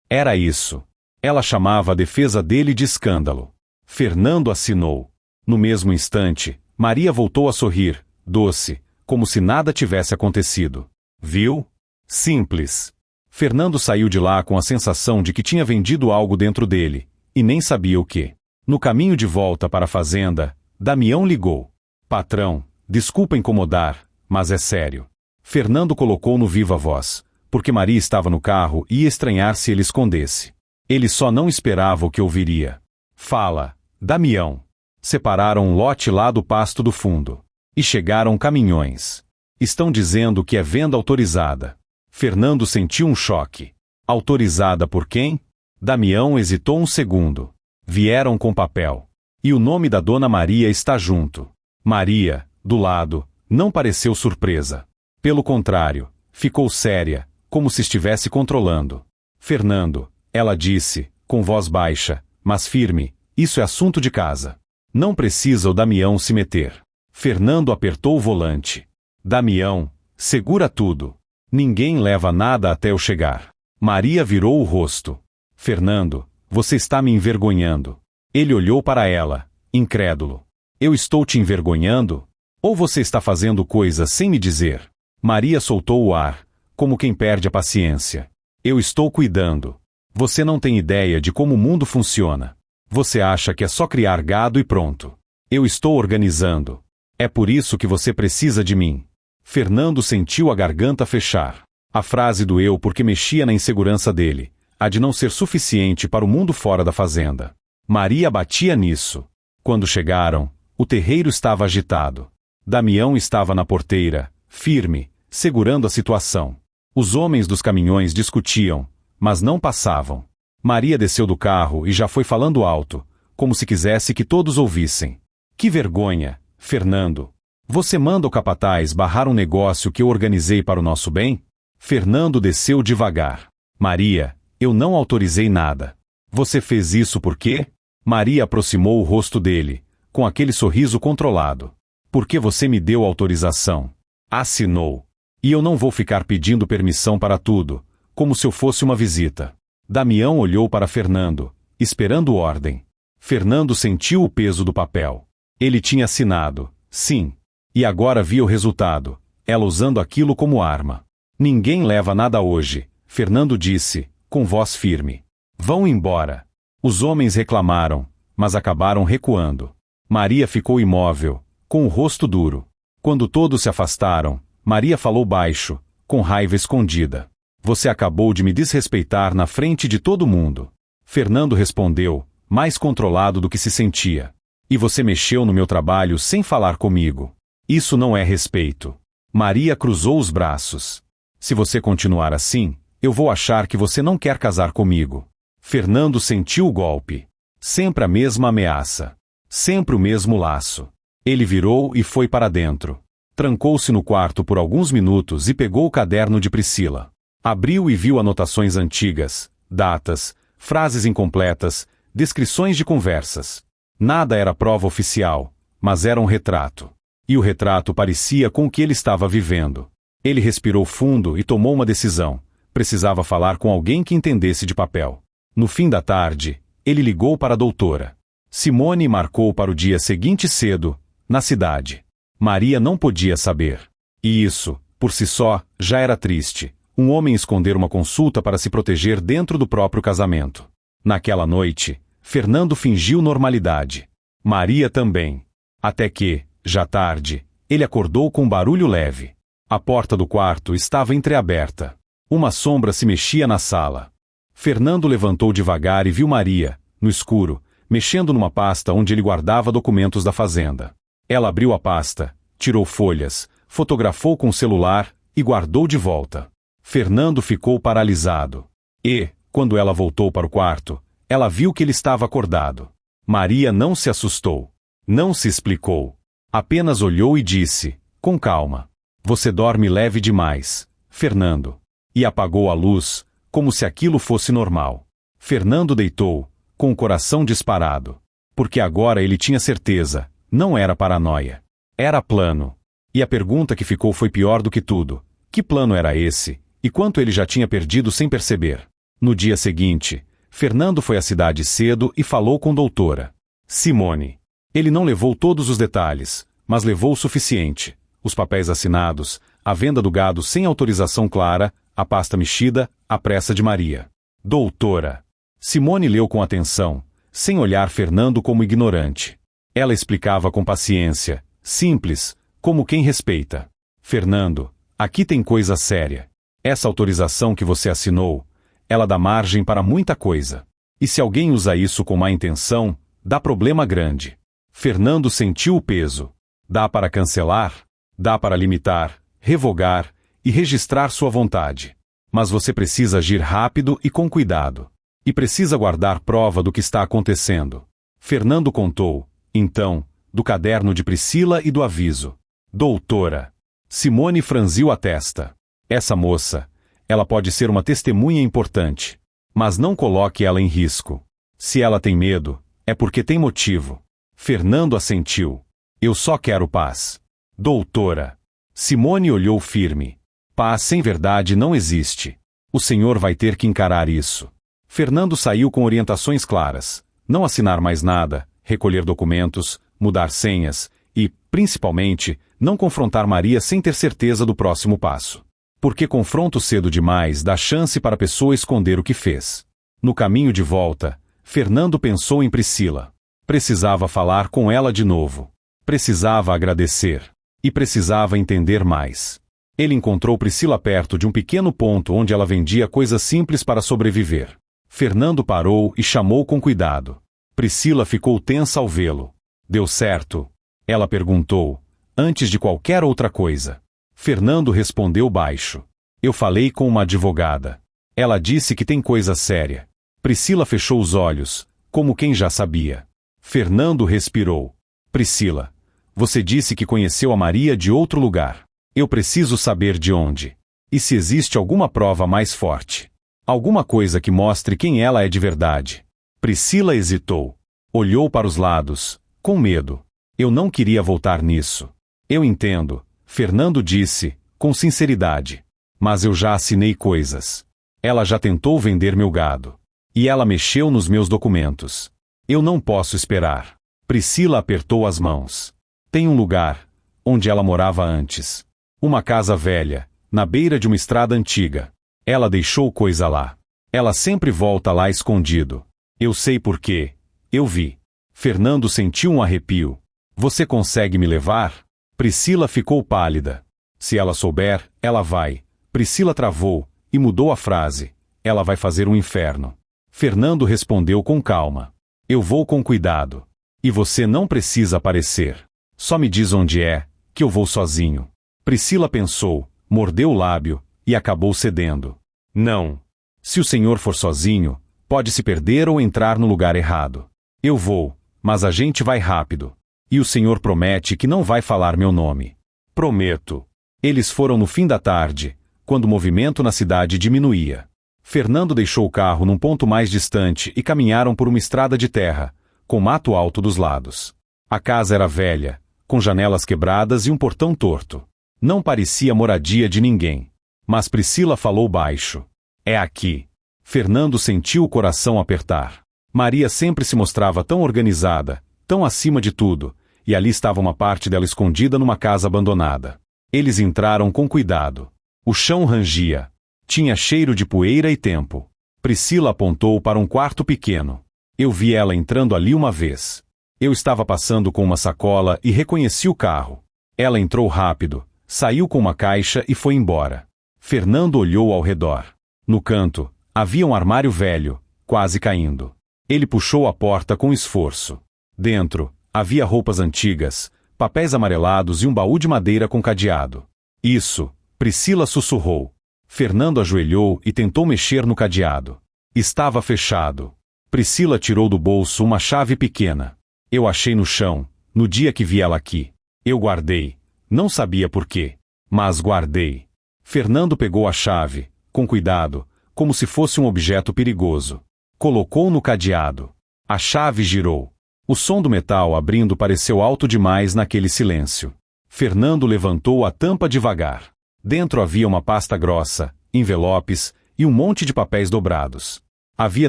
Era isso. Ela chamava a defesa dele de escândalo. Fernando assinou. No mesmo instante, Maria voltou a sorrir, doce, como se nada tivesse acontecido. Viu? Simples. Fernando saiu de lá com a sensação de que tinha vendido algo dentro dele, e nem sabia o que. No caminho de volta para a fazenda, Damião ligou. Patrão, desculpa incomodar, mas é sério. Fernando colocou no viva voz, porque Maria estava no carro e ia estranhar se ele escondesse. Ele só não esperava o que ouviria. Fala, Damião. Separaram um lote lá do pasto do fundo. E chegaram caminhões. Estão dizendo que é venda autorizada. Fernando sentiu um choque. Autorizada por quem? Damião hesitou um segundo. Vieram com papel. E o nome da dona Maria está junto. Maria, do lado, não pareceu surpresa. Pelo contrário, ficou séria, como se estivesse controlando. Fernando, ela disse, com voz baixa, mas firme, isso é assunto de casa. Não precisa o Damião se meter. Fernando apertou o volante. Damião, segura tudo. Ninguém leva nada até eu chegar. Maria virou o rosto. Fernando, você está me envergonhando. Ele olhou para ela, incrédulo. Eu estou te envergonhando? Ou você está fazendo coisas sem me dizer? Maria soltou o ar, como quem perde a paciência. Eu estou cuidando. Você não tem ideia de como o mundo funciona. Você acha que é só criar gado e pronto. Eu estou organizando. É por isso que você precisa de mim. Fernando sentiu a garganta fechar. A frase doeu porque mexia na insegurança dele, a de não ser suficiente para o mundo fora da fazenda. Maria batia nisso. Quando chegaram, o terreiro estava agitado. Damião estava na porteira, firme, segurando a situação. Os homens dos caminhões discutiam, mas não passavam. Maria desceu do carro e já foi falando alto, como se quisesse que todos ouvissem. Que vergonha, Fernando. Você manda o capataz barrar um negócio que eu organizei para o nosso bem? Fernando desceu devagar. Maria, eu não autorizei nada. Você fez isso por quê? Maria aproximou o rosto dele, com aquele sorriso controlado. Porque você me deu autorização. Assinou. E eu não vou ficar pedindo permissão para tudo, como se eu fosse uma visita. Damião olhou para Fernando, esperando ordem. Fernando sentiu o peso do papel. Ele tinha assinado, sim. E agora via o resultado, ela usando aquilo como arma. Ninguém leva nada hoje, Fernando disse, com voz firme. Vão embora. Os homens reclamaram, mas acabaram recuando. Maria ficou imóvel, com o rosto duro. Quando todos se afastaram, Maria falou baixo, com raiva escondida. Você acabou de me desrespeitar na frente de todo mundo. Fernando respondeu, mais controlado do que se sentia. E você mexeu no meu trabalho sem falar comigo. Isso não é respeito. Maria cruzou os braços. Se você continuar assim, eu vou achar que você não quer casar comigo. Fernando sentiu o golpe. Sempre a mesma ameaça. Sempre o mesmo laço. Ele virou e foi para dentro. Trancou-se no quarto por alguns minutos e pegou o caderno de Priscila. Abriu e viu anotações antigas, datas, frases incompletas, descrições de conversas. Nada era prova oficial, mas era um retrato. E o retrato parecia com o que ele estava vivendo. Ele respirou fundo e tomou uma decisão. Precisava falar com alguém que entendesse de papel. No fim da tarde, ele ligou para a doutora. Simone marcou para o dia seguinte cedo, na cidade. Maria não podia saber. E isso, por si só, já era triste. Um homem esconder uma consulta para se proteger dentro do próprio casamento. Naquela noite, Fernando fingiu normalidade. Maria também. Até que, já tarde, ele acordou com um barulho leve. A porta do quarto estava entreaberta. Uma sombra se mexia na sala. Fernando levantou devagar e viu Maria, no escuro, mexendo numa pasta onde ele guardava documentos da fazenda. Ela abriu a pasta, tirou folhas, fotografou com o celular e guardou de volta. Fernando ficou paralisado. E, quando ela voltou para o quarto, ela viu que ele estava acordado. Maria não se assustou. Não se explicou. Apenas olhou e disse, com calma. Você dorme leve demais, Fernando. E apagou a luz, como se aquilo fosse normal. Fernando deitou, com o coração disparado. Porque agora ele tinha certeza, não era paranoia. Era plano. E a pergunta que ficou foi pior do que tudo. Que plano era esse? E quanto ele já tinha perdido sem perceber? No dia seguinte, Fernando foi à cidade cedo e falou com doutora Simone. Ele não levou todos os detalhes, mas levou o suficiente: os papéis assinados, a venda do gado sem autorização clara, a pasta mexida, a pressa de Maria. Doutora Simone leu com atenção, sem olhar Fernando como ignorante. Ela explicava com paciência, simples, como quem respeita. Fernando, aqui tem coisa séria. Essa autorização que você assinou, ela dá margem para muita coisa. E se alguém usa isso com má intenção, dá problema grande. Fernando sentiu o peso. Dá para cancelar, dá para limitar, revogar e registrar sua vontade. Mas você precisa agir rápido e com cuidado. E precisa guardar prova do que está acontecendo. Fernando contou, então, do caderno de Priscila e do aviso. Doutora Simone franziu a testa. Essa moça, ela pode ser uma testemunha importante. Mas não coloque ela em risco. Se ela tem medo, é porque tem motivo. Fernando assentiu. Eu só quero paz. Doutora Simone olhou firme. Paz sem verdade não existe. O senhor vai ter que encarar isso. Fernando saiu com orientações claras. Não assinar mais nada, recolher documentos, mudar senhas e, principalmente, não confrontar Maria sem ter certeza do próximo passo. Porque confronto cedo demais dá chance para a pessoa esconder o que fez. No caminho de volta, Fernando pensou em Priscila. Precisava falar com ela de novo. Precisava agradecer. E precisava entender mais. Ele encontrou Priscila perto de um pequeno ponto onde ela vendia coisas simples para sobreviver. Fernando parou e chamou com cuidado. Priscila ficou tensa ao vê-lo. Deu certo? Ela perguntou, antes de qualquer outra coisa. Fernando respondeu baixo. Eu falei com uma advogada. Ela disse que tem coisa séria. Priscila fechou os olhos, como quem já sabia. Fernando respirou. Priscila, você disse que conheceu a Maria de outro lugar. Eu preciso saber de onde. E se existe alguma prova mais forte. Alguma coisa que mostre quem ela é de verdade. Priscila hesitou. Olhou para os lados, com medo. Eu não queria voltar nisso. Eu entendo, Fernando disse, com sinceridade. Mas eu já assinei coisas. Ela já tentou vender meu gado. E ela mexeu nos meus documentos. Eu não posso esperar. Priscila apertou as mãos. Tem um lugar, onde ela morava antes. Uma casa velha, na beira de uma estrada antiga. Ela deixou coisa lá. Ela sempre volta lá escondido. Eu sei por quê. Eu vi. Fernando sentiu um arrepio. Você consegue me levar? Priscila ficou pálida. Se ela souber, ela vai. Priscila travou, e mudou a frase. Ela vai fazer um inferno. Fernando respondeu com calma. Eu vou com cuidado. E você não precisa aparecer. Só me diz onde é, que eu vou sozinho. Priscila pensou, mordeu o lábio, e acabou cedendo. Não. Se o senhor for sozinho, pode se perder ou entrar no lugar errado. Eu vou, mas a gente vai rápido. E o senhor promete que não vai falar meu nome. Prometo. Eles foram no fim da tarde, quando o movimento na cidade diminuía. Fernando deixou o carro num ponto mais distante e caminharam por uma estrada de terra, com mato alto dos lados. A casa era velha, com janelas quebradas e um portão torto. Não parecia moradia de ninguém. Mas Priscila falou baixo. É aqui. Fernando sentiu o coração apertar. Maria sempre se mostrava tão organizada, tão acima de tudo, e ali estava uma parte dela escondida numa casa abandonada. Eles entraram com cuidado. O chão rangia. Tinha cheiro de poeira e tempo. Priscila apontou para um quarto pequeno. Eu vi ela entrando ali uma vez. Eu estava passando com uma sacola e reconheci o carro. Ela entrou rápido, saiu com uma caixa e foi embora. Fernando olhou ao redor. No canto, havia um armário velho, quase caindo. Ele puxou a porta com esforço. Dentro, havia roupas antigas, papéis amarelados e um baú de madeira com cadeado. Isso, Priscila sussurrou. Fernando ajoelhou e tentou mexer no cadeado. Estava fechado. Priscila tirou do bolso uma chave pequena. Eu achei no chão, no dia que vi ela aqui. Eu guardei. Não sabia por quê, mas guardei. Fernando pegou a chave, com cuidado, como se fosse um objeto perigoso. Colocou no cadeado. A chave girou. O som do metal abrindo pareceu alto demais naquele silêncio. Fernando levantou a tampa devagar. Dentro havia uma pasta grossa, envelopes e um monte de papéis dobrados. Havia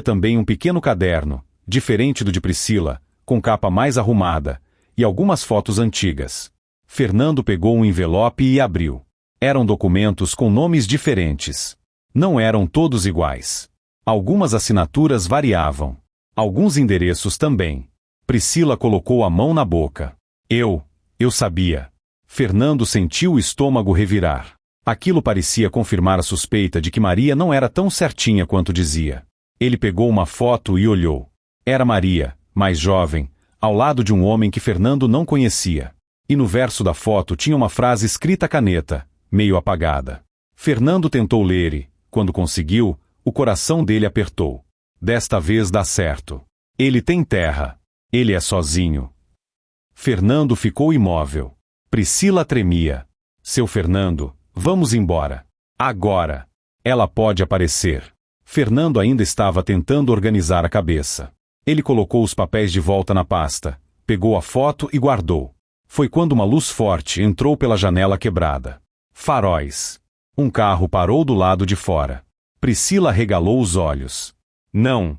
também um pequeno caderno, diferente do de Priscila, com capa mais arrumada, e algumas fotos antigas. Fernando pegou um envelope e abriu. Eram documentos com nomes diferentes. Não eram todos iguais. Algumas assinaturas variavam. Alguns endereços também. Priscila colocou a mão na boca. Eu sabia. Fernando sentiu o estômago revirar. Aquilo parecia confirmar a suspeita de que Maria não era tão certinha quanto dizia. Ele pegou uma foto e olhou. Era Maria, mais jovem, ao lado de um homem que Fernando não conhecia. E no verso da foto tinha uma frase escrita à caneta, meio apagada. Fernando tentou ler e, quando conseguiu, o coração dele apertou. Desta vez dá certo. Ele tem terra. Ele é sozinho. Fernando ficou imóvel. Priscila tremia. Seu Fernando, vamos embora. Agora. Ela pode aparecer. Fernando ainda estava tentando organizar a cabeça. Ele colocou os papéis de volta na pasta, pegou a foto e guardou. Foi quando uma luz forte entrou pela janela quebrada. Faróis. Um carro parou do lado de fora. Priscila regalou os olhos. Não.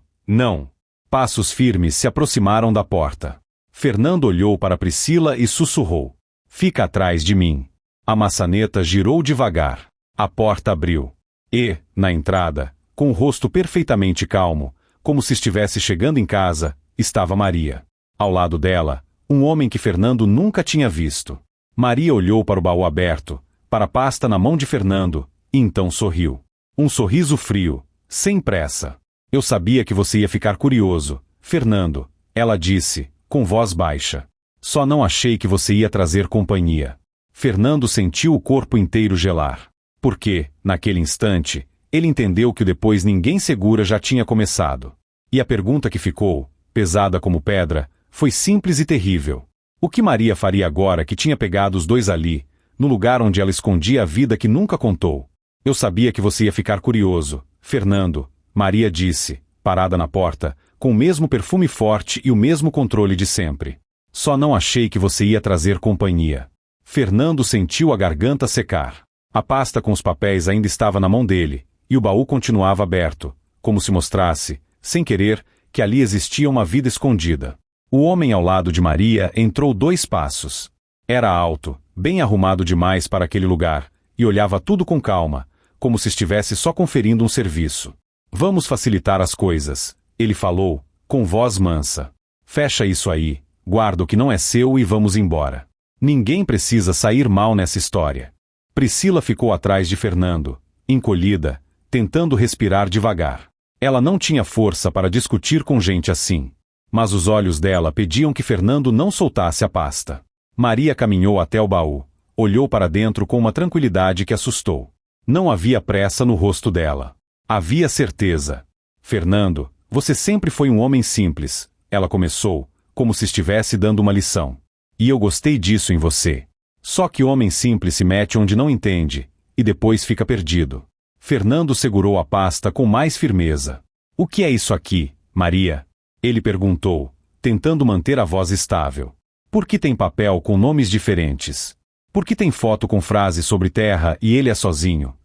Passos firmes se aproximaram da porta. Fernando olhou para Priscila e sussurrou. Fica atrás de mim. A maçaneta girou devagar. A porta abriu. E, na entrada, com o rosto perfeitamente calmo, como se estivesse chegando em casa, estava Maria. Ao lado dela, um homem que Fernando nunca tinha visto. Maria olhou para o baú aberto, para a pasta na mão de Fernando, e então sorriu. Um sorriso frio, sem pressa. Eu sabia que você ia ficar curioso, Fernando, ela disse, com voz baixa. Só não achei que você ia trazer companhia. Fernando sentiu o corpo inteiro gelar. Porque, naquele instante, ele entendeu que o depois ninguém segura já tinha começado. E a pergunta que ficou, pesada como pedra, foi simples e terrível. O que Maria faria agora que tinha pegado os dois ali, no lugar onde ela escondia a vida que nunca contou? Eu sabia que você ia ficar curioso, Fernando, Maria disse, parada na porta, com o mesmo perfume forte e o mesmo controle de sempre. Só não achei que você ia trazer companhia. Fernando sentiu a garganta secar. A pasta com os papéis ainda estava na mão dele, e o baú continuava aberto, como se mostrasse, sem querer, que ali existia uma vida escondida. O homem ao lado de Maria entrou 2 passos. Era alto, bem arrumado demais para aquele lugar, e olhava tudo com calma, como se estivesse só conferindo um serviço. Vamos facilitar as coisas, ele falou, com voz mansa. Fecha isso aí, guarda o que não é seu e vamos embora. Ninguém precisa sair mal nessa história. Priscila ficou atrás de Fernando, encolhida, tentando respirar devagar. Ela não tinha força para discutir com gente assim. Mas os olhos dela pediam que Fernando não soltasse a pasta. Maria caminhou até o baú, olhou para dentro com uma tranquilidade que assustou. Não havia pressa no rosto dela. Havia certeza. Fernando, você sempre foi um homem simples, ela começou, como se estivesse dando uma lição. E eu gostei disso em você. Só que homem simples se mete onde não entende, e depois fica perdido. Fernando segurou a pasta com mais firmeza. O que é isso aqui, Maria? Ele perguntou, tentando manter a voz estável. Por que tem papel com nomes diferentes? Por que tem foto com frase sobre terra e ele é sozinho?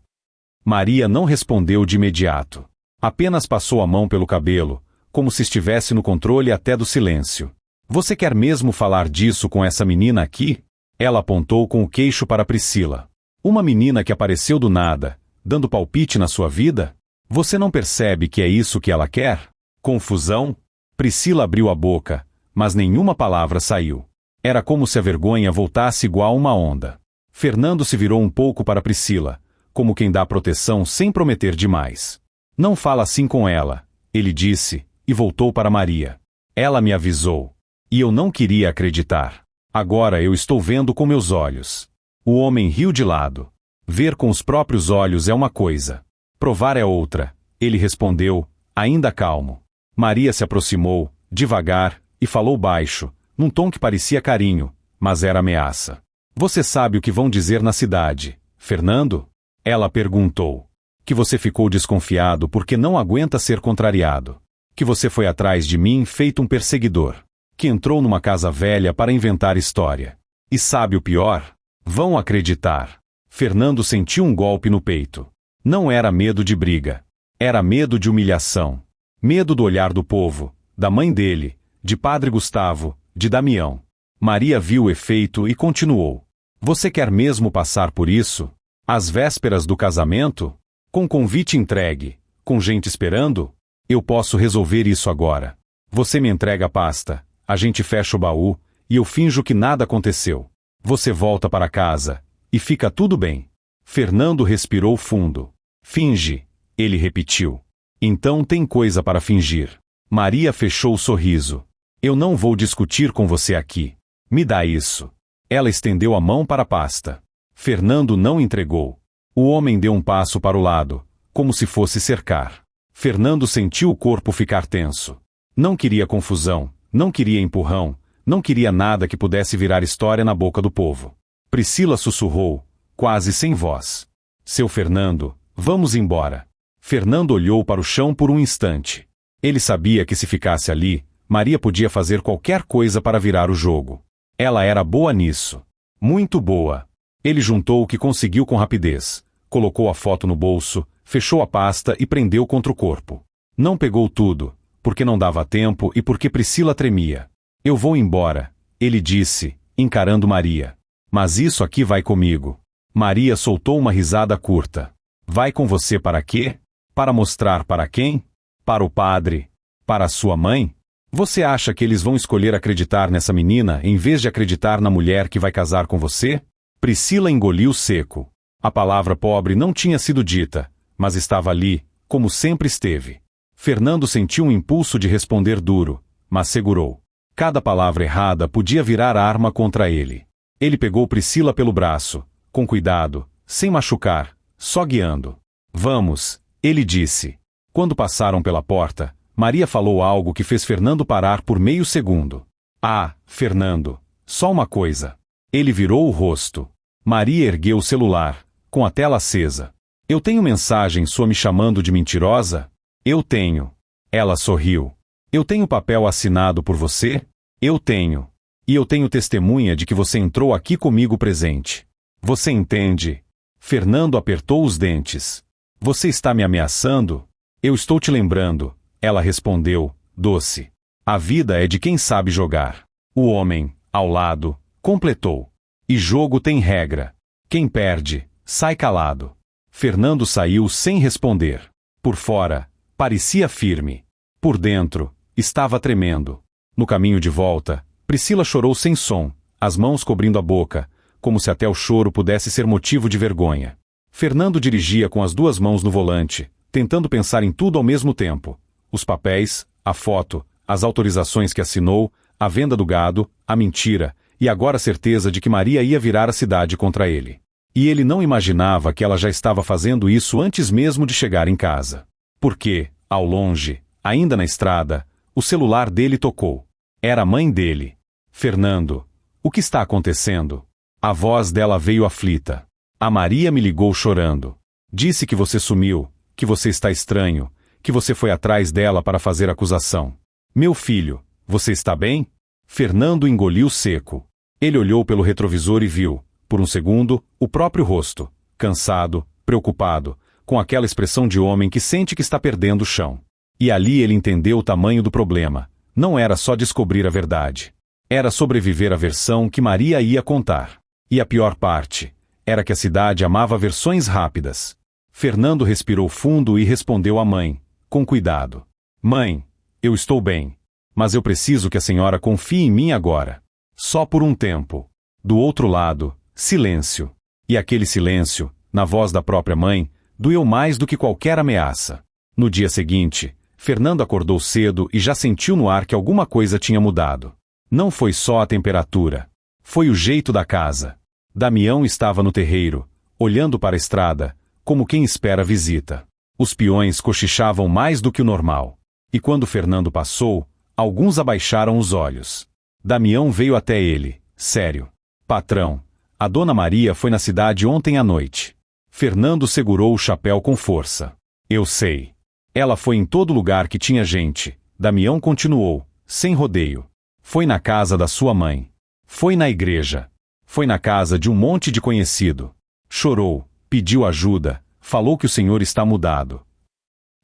Maria não respondeu de imediato. Apenas passou a mão pelo cabelo, como se estivesse no controle até do silêncio. Você quer mesmo falar disso com essa menina aqui? Ela apontou com o queixo para Priscila. Uma menina que apareceu do nada, dando palpite na sua vida? Você não percebe que é isso que ela quer? Confusão? Priscila abriu a boca, mas nenhuma palavra saiu. Era como se a vergonha voltasse igual uma onda. Fernando se virou um pouco para Priscila, como quem dá proteção sem prometer demais. Não fala assim com ela, ele disse, e voltou para Maria. Ela me avisou. E eu não queria acreditar. Agora eu estou vendo com meus olhos. O homem riu de lado. Ver com os próprios olhos é uma coisa. Provar é outra, ele respondeu, ainda calmo. Maria se aproximou, devagar, e falou baixo, num tom que parecia carinho, mas era ameaça. Você sabe o que vão dizer na cidade, Fernando? Ela perguntou. Que você ficou desconfiado porque não aguenta ser contrariado. Que você foi atrás de mim feito um perseguidor. Que entrou numa casa velha para inventar história. E sabe o pior? Vão acreditar. Fernando sentiu um golpe no peito. Não era medo de briga. Era medo de humilhação. Medo do olhar do povo, da mãe dele, de Padre Gustavo, de Damião. Maria viu o efeito e continuou. Você quer mesmo passar por isso? Às vésperas do casamento? Com convite entregue, com gente esperando? Eu posso resolver isso agora. Você me entrega a pasta, a gente fecha o baú, e eu finjo que nada aconteceu. Você volta para casa, e fica tudo bem. Fernando respirou fundo. Finge, ele repetiu. Então tem coisa para fingir. Maria fechou o sorriso. Eu não vou discutir com você aqui. Me dá isso. Ela estendeu a mão para a pasta. Fernando não entregou. O homem deu um passo para o lado, como se fosse cercar. Fernando sentiu o corpo ficar tenso. Não queria confusão, não queria empurrão, não queria nada que pudesse virar história na boca do povo. Priscila sussurrou, quase sem voz. Seu Fernando, vamos embora. Fernando olhou para o chão por um instante. Ele sabia que se ficasse ali, Maria podia fazer qualquer coisa para virar o jogo. Ela era boa nisso. Muito boa. Ele juntou o que conseguiu com rapidez, colocou a foto no bolso, fechou a pasta e prendeu contra o corpo. Não pegou tudo, porque não dava tempo e porque Priscila tremia. Eu vou embora, ele disse, encarando Maria. Mas isso aqui vai comigo. Maria soltou uma risada curta. Vai com você para quê? Para mostrar para quem? Para o padre? Para a sua mãe? Você acha que eles vão escolher acreditar nessa menina em vez de acreditar na mulher que vai casar com você? Priscila engoliu seco. A palavra pobre não tinha sido dita, mas estava ali, como sempre esteve. Fernando sentiu um impulso de responder duro, mas segurou. Cada palavra errada podia virar arma contra ele. Ele pegou Priscila pelo braço, com cuidado, sem machucar, só guiando. Vamos, ele disse. Quando passaram pela porta, Maria falou algo que fez Fernando parar por meio segundo. Ah, Fernando, só uma coisa. Ele virou o rosto. Maria ergueu o celular, com a tela acesa. Eu tenho mensagem sua me chamando de mentirosa? Eu tenho. Ela sorriu. Eu tenho papel assinado por você? Eu tenho. E eu tenho testemunha de que você entrou aqui comigo presente. Você entende? Fernando apertou os dentes. Você está me ameaçando? Eu estou te lembrando. Ela respondeu, doce. A vida é de quem sabe jogar. O homem, ao lado, completou. E jogo tem regra. Quem perde, sai calado. Fernando saiu sem responder. Por fora, parecia firme. Por dentro, estava tremendo. No caminho de volta, Priscila chorou sem som, as mãos cobrindo a boca, como se até o choro pudesse ser motivo de vergonha. Fernando dirigia com as duas mãos no volante, tentando pensar em tudo ao mesmo tempo. Os papéis, a foto, as autorizações que assinou, a venda do gado, a mentira, e agora a certeza de que Maria ia virar a cidade contra ele. E ele não imaginava que ela já estava fazendo isso antes mesmo de chegar em casa. Porque, ao longe, ainda na estrada, o celular dele tocou. Era a mãe dele. Fernando, o que está acontecendo? A voz dela veio aflita. A Maria me ligou chorando. Disse que você sumiu, que você está estranho, que você foi atrás dela para fazer acusação. Meu filho, você está bem? Fernando engoliu seco. Ele olhou pelo retrovisor e viu, por um segundo, o próprio rosto, cansado, preocupado, com aquela expressão de homem que sente que está perdendo o chão. E ali ele entendeu o tamanho do problema. Não era só descobrir a verdade. Era sobreviver à versão que Maria ia contar. E a pior parte, era que a cidade amava versões rápidas. Fernando respirou fundo e respondeu à mãe, com cuidado. Mãe, eu estou bem. Mas eu preciso que a senhora confie em mim agora. Só por um tempo. Do outro lado, silêncio. E aquele silêncio, na voz da própria mãe, doeu mais do que qualquer ameaça. No dia seguinte, Fernando acordou cedo e já sentiu no ar que alguma coisa tinha mudado. Não foi só a temperatura. Foi o jeito da casa. Damião estava no terreiro, olhando para a estrada, como quem espera visita. Os peões cochichavam mais do que o normal. E quando Fernando passou, alguns abaixaram os olhos. Damião veio até ele, sério. Patrão, a dona Maria foi na cidade ontem à noite. Fernando segurou o chapéu com força. Eu sei. Ela foi em todo lugar que tinha gente. Damião continuou, sem rodeio. Foi na casa da sua mãe. Foi na igreja. Foi na casa de um monte de conhecido. Chorou, pediu ajuda, falou que o senhor está mudado.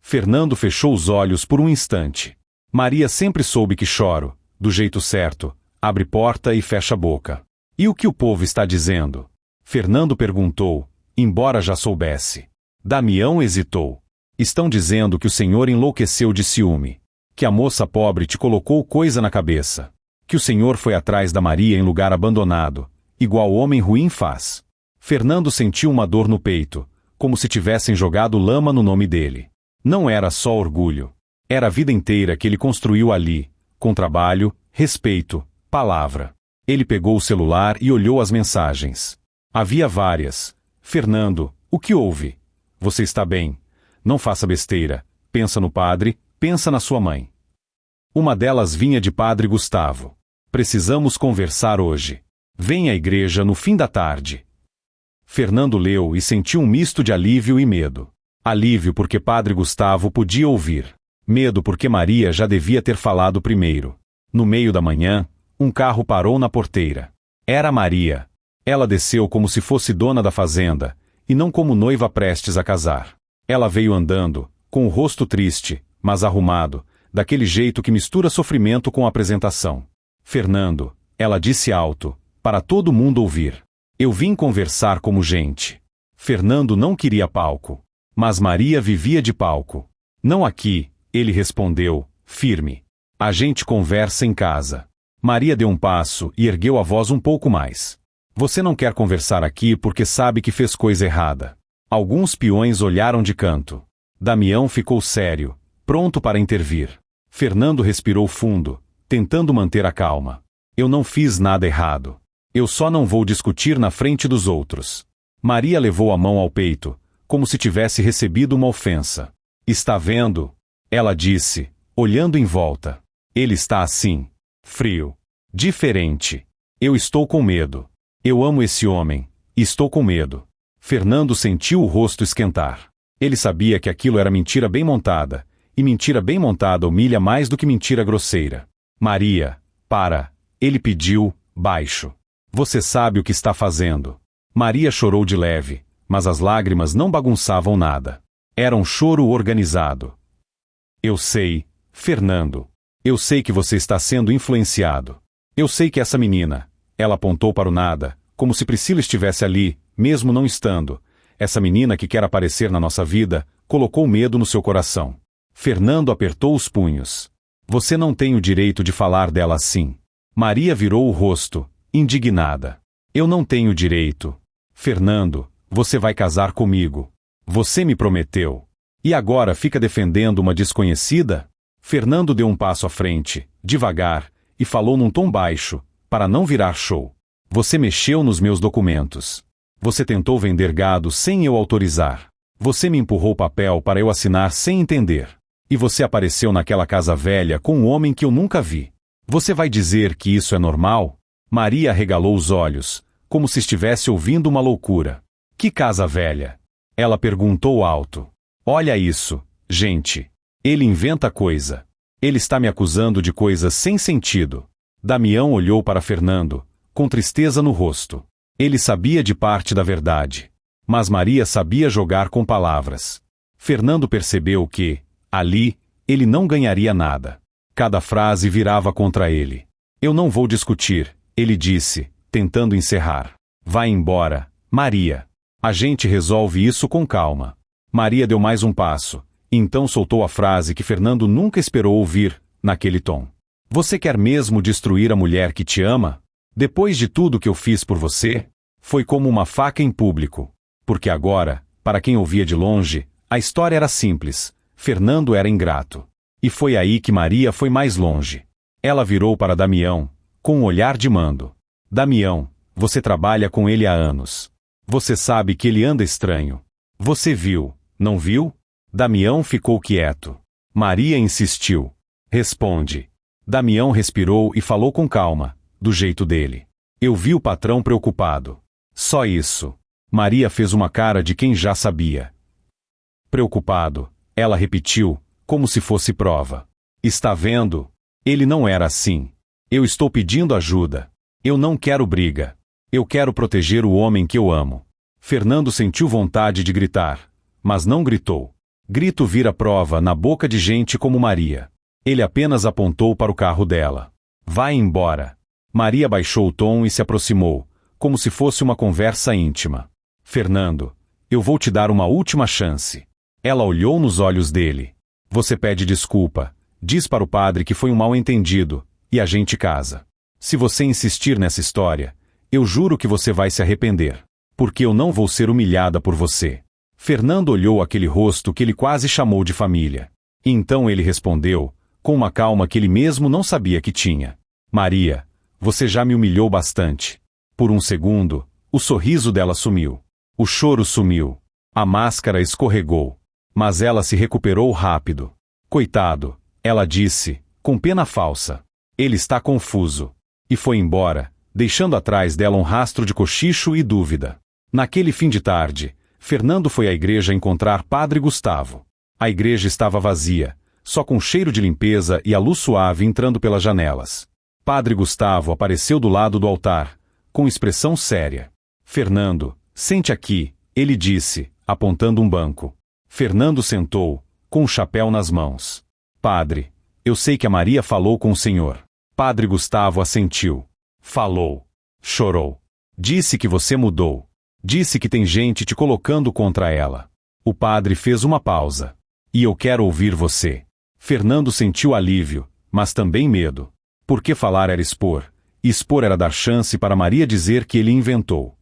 Fernando fechou os olhos por um instante. Maria sempre soube que choro, do jeito certo, abre porta e fecha a boca. E o que o povo está dizendo? Fernando perguntou, embora já soubesse. Damião hesitou. Estão dizendo que o senhor enlouqueceu de ciúme. Que a moça pobre te colocou coisa na cabeça. Que o senhor foi atrás da Maria em lugar abandonado, igual homem ruim faz. Fernando sentiu uma dor no peito, como se tivessem jogado lama no nome dele. Não era só orgulho. Era a vida inteira que ele construiu ali, com trabalho, respeito, palavra. Ele pegou o celular e olhou as mensagens. Havia várias. Fernando, o que houve? Você está bem? Não faça besteira. Pensa no padre, pensa na sua mãe. Uma delas vinha de Padre Gustavo. Precisamos conversar hoje. Vem à igreja no fim da tarde. Fernando leu e sentiu um misto de alívio e medo. Alívio porque Padre Gustavo podia ouvir. Medo porque Maria já devia ter falado primeiro. No meio da manhã, um carro parou na porteira. Era Maria. Ela desceu como se fosse dona da fazenda, e não como noiva prestes a casar. Ela veio andando, com o rosto triste, mas arrumado, daquele jeito que mistura sofrimento com apresentação. Fernando, ela disse alto, para todo mundo ouvir. Eu vim conversar como gente. Fernando não queria palco. Mas Maria vivia de palco. Não aqui, ele respondeu, firme. A gente conversa em casa. Maria deu um passo e ergueu a voz um pouco mais. Você não quer conversar aqui porque sabe que fez coisa errada. Alguns peões olharam de canto. Damião ficou sério, pronto para intervir. Fernando respirou fundo, tentando manter a calma. Eu não fiz nada errado. Eu só não vou discutir na frente dos outros. Maria levou a mão ao peito, como se tivesse recebido uma ofensa. Está vendo? Ela disse, olhando em volta. Ele está assim. Frio. Diferente. Eu estou com medo. Eu amo esse homem. E estou com medo. Fernando sentiu o rosto esquentar. Ele sabia que aquilo era mentira bem montada, e mentira bem montada humilha mais do que mentira grosseira. Maria, para. Ele pediu, baixo. Você sabe o que está fazendo. Maria chorou de leve, mas as lágrimas não bagunçavam nada. Era um choro organizado. Eu sei, Fernando. Eu sei que você está sendo influenciado. Eu sei que essa menina, ela apontou para o nada, como se Priscila estivesse ali, mesmo não estando. Essa menina que quer aparecer na nossa vida, colocou medo no seu coração. Fernando apertou os punhos. Você não tem o direito de falar dela assim. Maria virou o rosto, indignada. Eu não tenho direito. Fernando, você vai casar comigo. Você me prometeu. E agora fica defendendo uma desconhecida? Fernando deu um passo à frente, devagar, e falou num tom baixo, para não virar show. Você mexeu nos meus documentos. Você tentou vender gado sem eu autorizar. Você me empurrou papel para eu assinar sem entender. E você apareceu naquela casa velha com um homem que eu nunca vi. Você vai dizer que isso é normal? Maria arregalou os olhos, como se estivesse ouvindo uma loucura. Que casa velha? Ela perguntou alto. Olha isso, gente. Ele inventa coisa. Ele está me acusando de coisas sem sentido. Damião olhou para Fernando, com tristeza no rosto. Ele sabia de parte da verdade. Mas Maria sabia jogar com palavras. Fernando percebeu que, ali, ele não ganharia nada. Cada frase virava contra ele. Eu não vou discutir, ele disse, tentando encerrar. Vai embora, Maria. A gente resolve isso com calma. Maria deu mais um passo, então soltou a frase que Fernando nunca esperou ouvir, naquele tom. Você quer mesmo destruir a mulher que te ama? Depois de tudo que eu fiz por você? Foi como uma faca em público. Porque agora, para quem ouvia de longe, a história era simples. Fernando era ingrato. E foi aí que Maria foi mais longe. Ela virou para Damião, com um olhar de mando. Damião, você trabalha com ele há anos. Você sabe que ele anda estranho. Você viu, não viu? Damião ficou quieto. Maria insistiu. Responde. Damião respirou e falou com calma, do jeito dele. Eu vi o patrão preocupado. Só isso. Maria fez uma cara de quem já sabia. Preocupado, ela repetiu, como se fosse prova. Está vendo? Ele não era assim. Eu estou pedindo ajuda. Eu não quero briga. Eu quero proteger o homem que eu amo. Fernando sentiu vontade de gritar, mas não gritou. Grito vira prova na boca de gente como Maria. Ele apenas apontou para o carro dela. Vai embora. Maria baixou o tom e se aproximou, como se fosse uma conversa íntima. Fernando, eu vou te dar uma última chance. Ela olhou nos olhos dele. Você pede desculpa, diz para o padre que foi um mal-entendido, e a gente casa. Se você insistir nessa história, eu juro que você vai se arrepender, porque eu não vou ser humilhada por você. Fernando olhou aquele rosto que ele quase chamou de família. E então ele respondeu, com uma calma que ele mesmo não sabia que tinha. Maria, você já me humilhou bastante. Por um segundo, o sorriso dela sumiu. O choro sumiu. A máscara escorregou. Mas ela se recuperou rápido. Coitado, ela disse, com pena falsa. Ele está confuso. E foi embora, deixando atrás dela um rastro de cochicho e dúvida. Naquele fim de tarde, Fernando foi à igreja encontrar Padre Gustavo. A igreja estava vazia, só com cheiro de limpeza e a luz suave entrando pelas janelas. Padre Gustavo apareceu do lado do altar, com expressão séria. Fernando, sente aqui, ele disse, apontando um banco. Fernando sentou, com o chapéu nas mãos. Padre, eu sei que a Maria falou com o senhor. Padre Gustavo assentiu. Falou. Chorou. Disse que você mudou. Disse que tem gente te colocando contra ela. O padre fez uma pausa. E eu quero ouvir você. Fernando sentiu alívio, mas também medo. Porque falar era expor, e expor era dar chance para Maria dizer que ele inventou.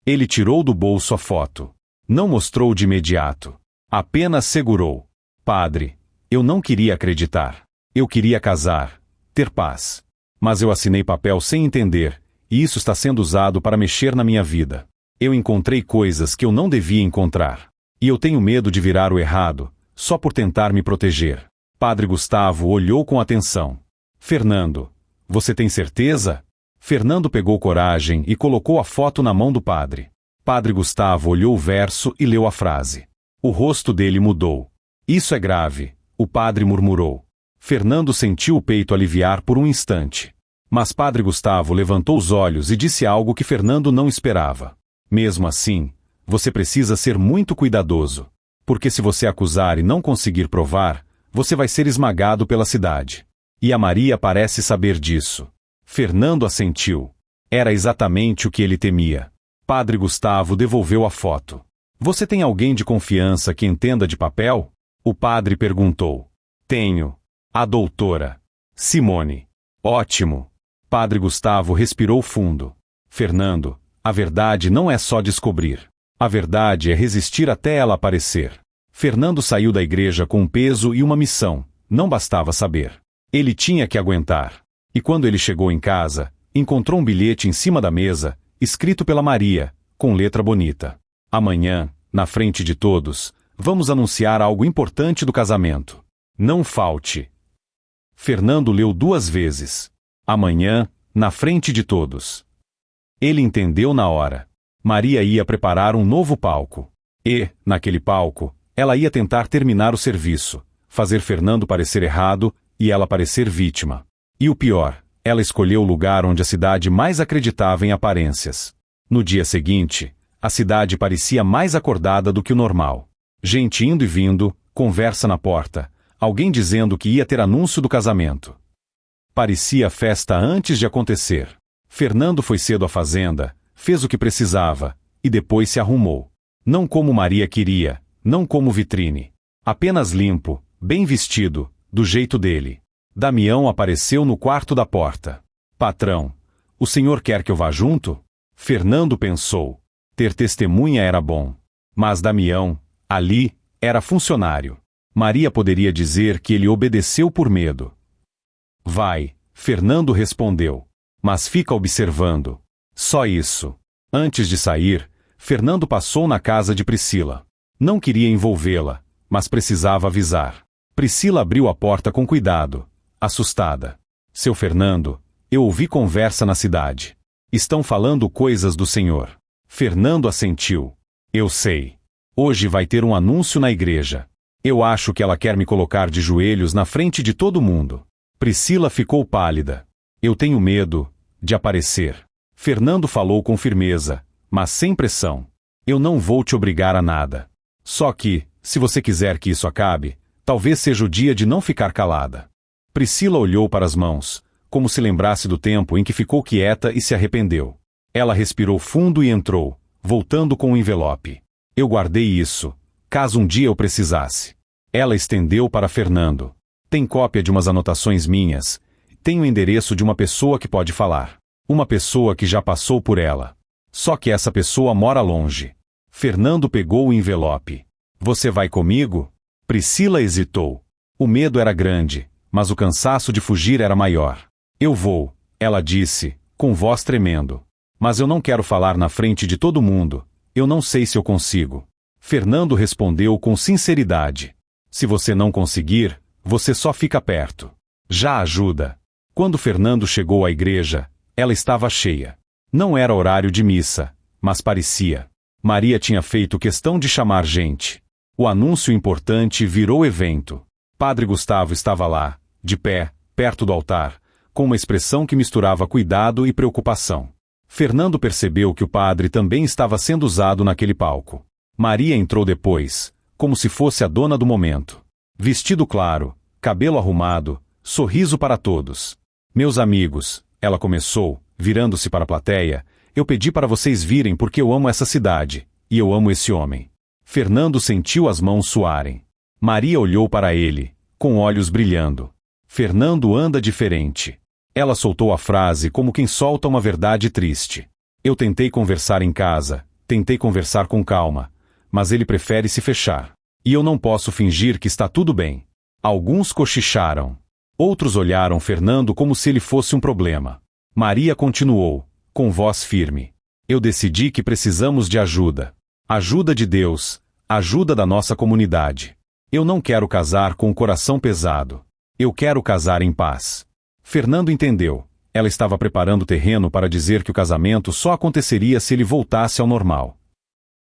Ele tirou do bolso a foto. Não mostrou de imediato. Apenas segurou. Padre, eu não queria acreditar. Eu queria casar, ter paz. Mas eu assinei papel sem entender, e isso está sendo usado para mexer na minha vida. Eu encontrei coisas que eu não devia encontrar. E eu tenho medo de virar o errado, só por tentar me proteger. Padre Gustavo olhou com atenção. Fernando, você tem certeza? Fernando pegou coragem e colocou a foto na mão do padre. Padre Gustavo olhou o verso e leu a frase. O rosto dele mudou. Isso é grave, o padre murmurou. Fernando sentiu o peito aliviar por um instante. Mas Padre Gustavo levantou os olhos e disse algo que Fernando não esperava. Mesmo assim, você precisa ser muito cuidadoso. Porque se você acusar e não conseguir provar, você vai ser esmagado pela cidade. E a Maria parece saber disso. Fernando assentiu. Era exatamente o que ele temia. Padre Gustavo devolveu a foto. Você tem alguém de confiança que entenda de papel? O padre perguntou. Tenho. A doutora. Simone. Ótimo. Padre Gustavo respirou fundo. Fernando, a verdade não é só descobrir. A verdade é resistir até ela aparecer. Fernando saiu da igreja com um peso e uma missão. Não bastava saber. Ele tinha que aguentar. E quando ele chegou em casa, encontrou um bilhete em cima da mesa, escrito pela Maria, com letra bonita. Amanhã, na frente de todos, vamos anunciar algo importante do casamento. Não falte. Fernando leu 2 vezes. Amanhã, na frente de todos. Ele entendeu na hora. Maria ia preparar um novo palco. E, naquele palco, ela ia tentar terminar o serviço, fazer Fernando parecer errado e ela parecer vítima. E o pior, ela escolheu o lugar onde a cidade mais acreditava em aparências. No dia seguinte, a cidade parecia mais acordada do que o normal. Gente indo e vindo, conversa na porta, alguém dizendo que ia ter anúncio do casamento. Parecia festa antes de acontecer. Fernando foi cedo à fazenda, fez o que precisava, e depois se arrumou. Não como Maria queria, não como vitrine. Apenas limpo, bem vestido, do jeito dele. Damião apareceu no quarto da porta. Patrão, o senhor quer que eu vá junto? Fernando pensou. Ter testemunha era bom. Mas Damião, ali, era funcionário. Maria poderia dizer que ele obedeceu por medo. Vai, Fernando respondeu. Mas fica observando. Só isso. Antes de sair, Fernando passou na casa de Priscila. Não queria envolvê-la, mas precisava avisar. Priscila abriu a porta com cuidado, assustada. Seu Fernando, eu ouvi conversa na cidade. Estão falando coisas do senhor. Fernando assentiu. Eu sei. Hoje vai ter um anúncio na igreja. Eu acho que ela quer me colocar de joelhos na frente de todo mundo. Priscila ficou pálida. Eu tenho medo de aparecer. Fernando falou com firmeza, mas sem pressão. Eu não vou te obrigar a nada. Só que, se você quiser que isso acabe, talvez seja o dia de não ficar calada. Priscila olhou para as mãos, como se lembrasse do tempo em que ficou quieta e se arrependeu. Ela respirou fundo e entrou, voltando com um envelope. Eu guardei isso, caso um dia eu precisasse. Ela estendeu para Fernando. Tem cópia de umas anotações minhas. Tem o endereço de uma pessoa que pode falar. Uma pessoa que já passou por ela. Só que essa pessoa mora longe. Fernando pegou o envelope. Você vai comigo? Priscila hesitou. O medo era grande, mas o cansaço de fugir era maior. Eu vou, ela disse, com voz tremendo. Mas eu não quero falar na frente de todo mundo. Eu não sei se eu consigo. Fernando respondeu com sinceridade. Se você não conseguir, você só fica perto. Já ajuda. Quando Fernando chegou à igreja, ela estava cheia. Não era horário de missa, mas parecia. Maria tinha feito questão de chamar gente. O anúncio importante virou evento. Padre Gustavo estava lá, de pé, perto do altar, com uma expressão que misturava cuidado e preocupação. Fernando percebeu que o padre também estava sendo usado naquele palco. Maria entrou depois, como se fosse a dona do momento. Vestido claro, cabelo arrumado, sorriso para todos. Meus amigos, ela começou, virando-se para a plateia, eu pedi para vocês virem porque eu amo essa cidade, e eu amo esse homem. Fernando sentiu as mãos suarem. Maria olhou para ele, com olhos brilhando. Fernando anda diferente. Ela soltou a frase como quem solta uma verdade triste. Eu tentei conversar em casa, tentei conversar com calma, mas ele prefere se fechar. E eu não posso fingir que está tudo bem. Alguns cochicharam. Outros olharam Fernando como se ele fosse um problema. Maria continuou, com voz firme. Eu decidi que precisamos de ajuda. Ajuda de Deus, ajuda da nossa comunidade. Eu não quero casar com o coração pesado. Eu quero casar em paz. Fernando entendeu. Ela estava preparando o terreno para dizer que o casamento só aconteceria se ele voltasse ao normal.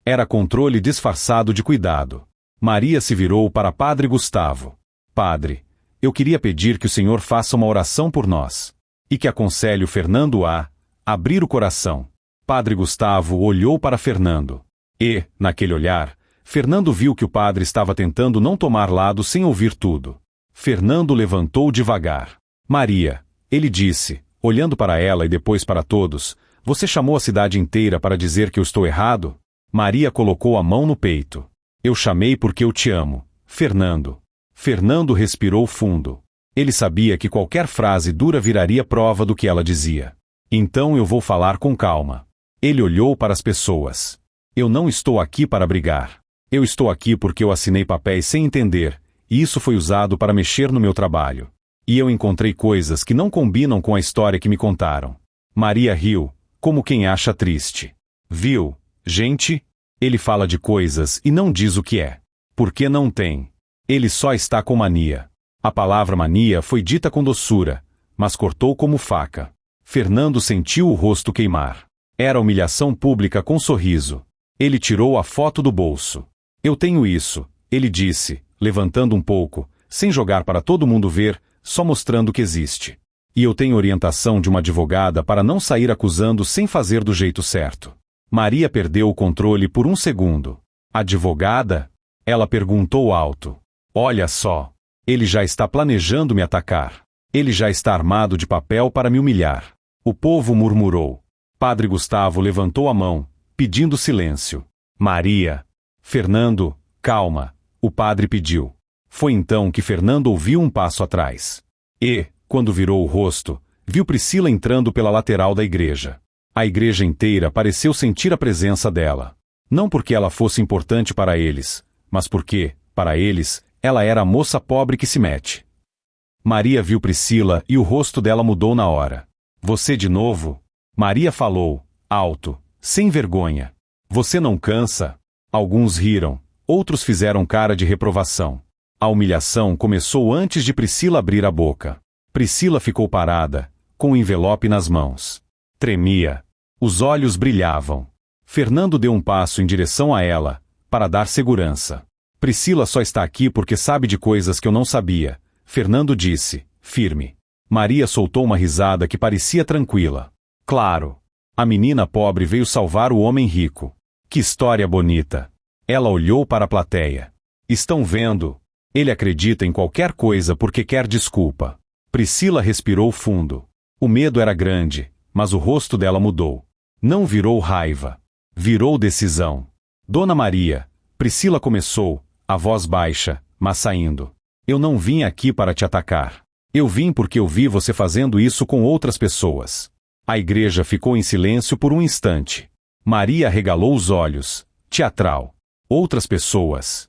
Era controle disfarçado de cuidado. Maria se virou para Padre Gustavo. Padre, eu queria pedir que o senhor faça uma oração por nós. E que aconselhe o Fernando a abrir o coração. Padre Gustavo olhou para Fernando. E, naquele olhar, Fernando viu que o padre estava tentando não tomar lado sem ouvir tudo. Fernando levantou devagar. Maria, ele disse, olhando para ela e depois para todos, você chamou a cidade inteira para dizer que eu estou errado? Maria colocou a mão no peito. Eu chamei porque eu te amo, Fernando. Fernando respirou fundo. Ele sabia que qualquer frase dura viraria prova do que ela dizia. Então eu vou falar com calma. Ele olhou para as pessoas. Eu não estou aqui para brigar. Eu estou aqui porque eu assinei papéis sem entender, e isso foi usado para mexer no meu trabalho. E eu encontrei coisas que não combinam com a história que me contaram. Maria riu, como quem acha triste. Viu, gente? Ele fala de coisas e não diz o que é. Porque não tem. Ele só está com mania. A palavra mania foi dita com doçura, mas cortou como faca. Fernando sentiu o rosto queimar. Era humilhação pública com sorriso. Ele tirou a foto do bolso. Eu tenho isso, ele disse, levantando um pouco, sem jogar para todo mundo ver, só mostrando que existe. E eu tenho orientação de uma advogada para não sair acusando sem fazer do jeito certo. Maria perdeu o controle por um segundo. Advogada? Ela perguntou alto. Olha só. Ele já está planejando me atacar. Ele já está armado de papel para me humilhar. O povo murmurou. Padre Gustavo levantou a mão, pedindo silêncio. Maria. Fernando, calma. O padre pediu. Foi então que Fernando ouviu um passo atrás. E, quando virou o rosto, viu Priscila entrando pela lateral da igreja. A igreja inteira pareceu sentir a presença dela. Não porque ela fosse importante para eles, mas porque, para eles, ela era a moça pobre que se mete. Maria viu Priscila e o rosto dela mudou na hora. Você de novo? Maria falou, alto, sem vergonha. Você não cansa? Alguns riram, outros fizeram cara de reprovação. A humilhação começou antes de Priscila abrir a boca. Priscila ficou parada, com o envelope nas mãos. Tremia. Os olhos brilhavam. Fernando deu um passo em direção a ela, para dar segurança. Priscila só está aqui porque sabe de coisas que eu não sabia, Fernando disse, firme. Maria soltou uma risada que parecia tranquila. Claro. A menina pobre veio salvar o homem rico. Que história bonita. Ela olhou para a plateia. Estão vendo? Ele acredita em qualquer coisa porque quer desculpa. Priscila respirou fundo. O medo era grande, mas o rosto dela mudou. Não virou raiva. Virou decisão. Dona Maria, Priscila começou, a voz baixa, mas saindo. Eu não vim aqui para te atacar. Eu vim porque eu vi você fazendo isso com outras pessoas. A igreja ficou em silêncio por um instante. Maria arregalou os olhos. Teatral. Outras pessoas.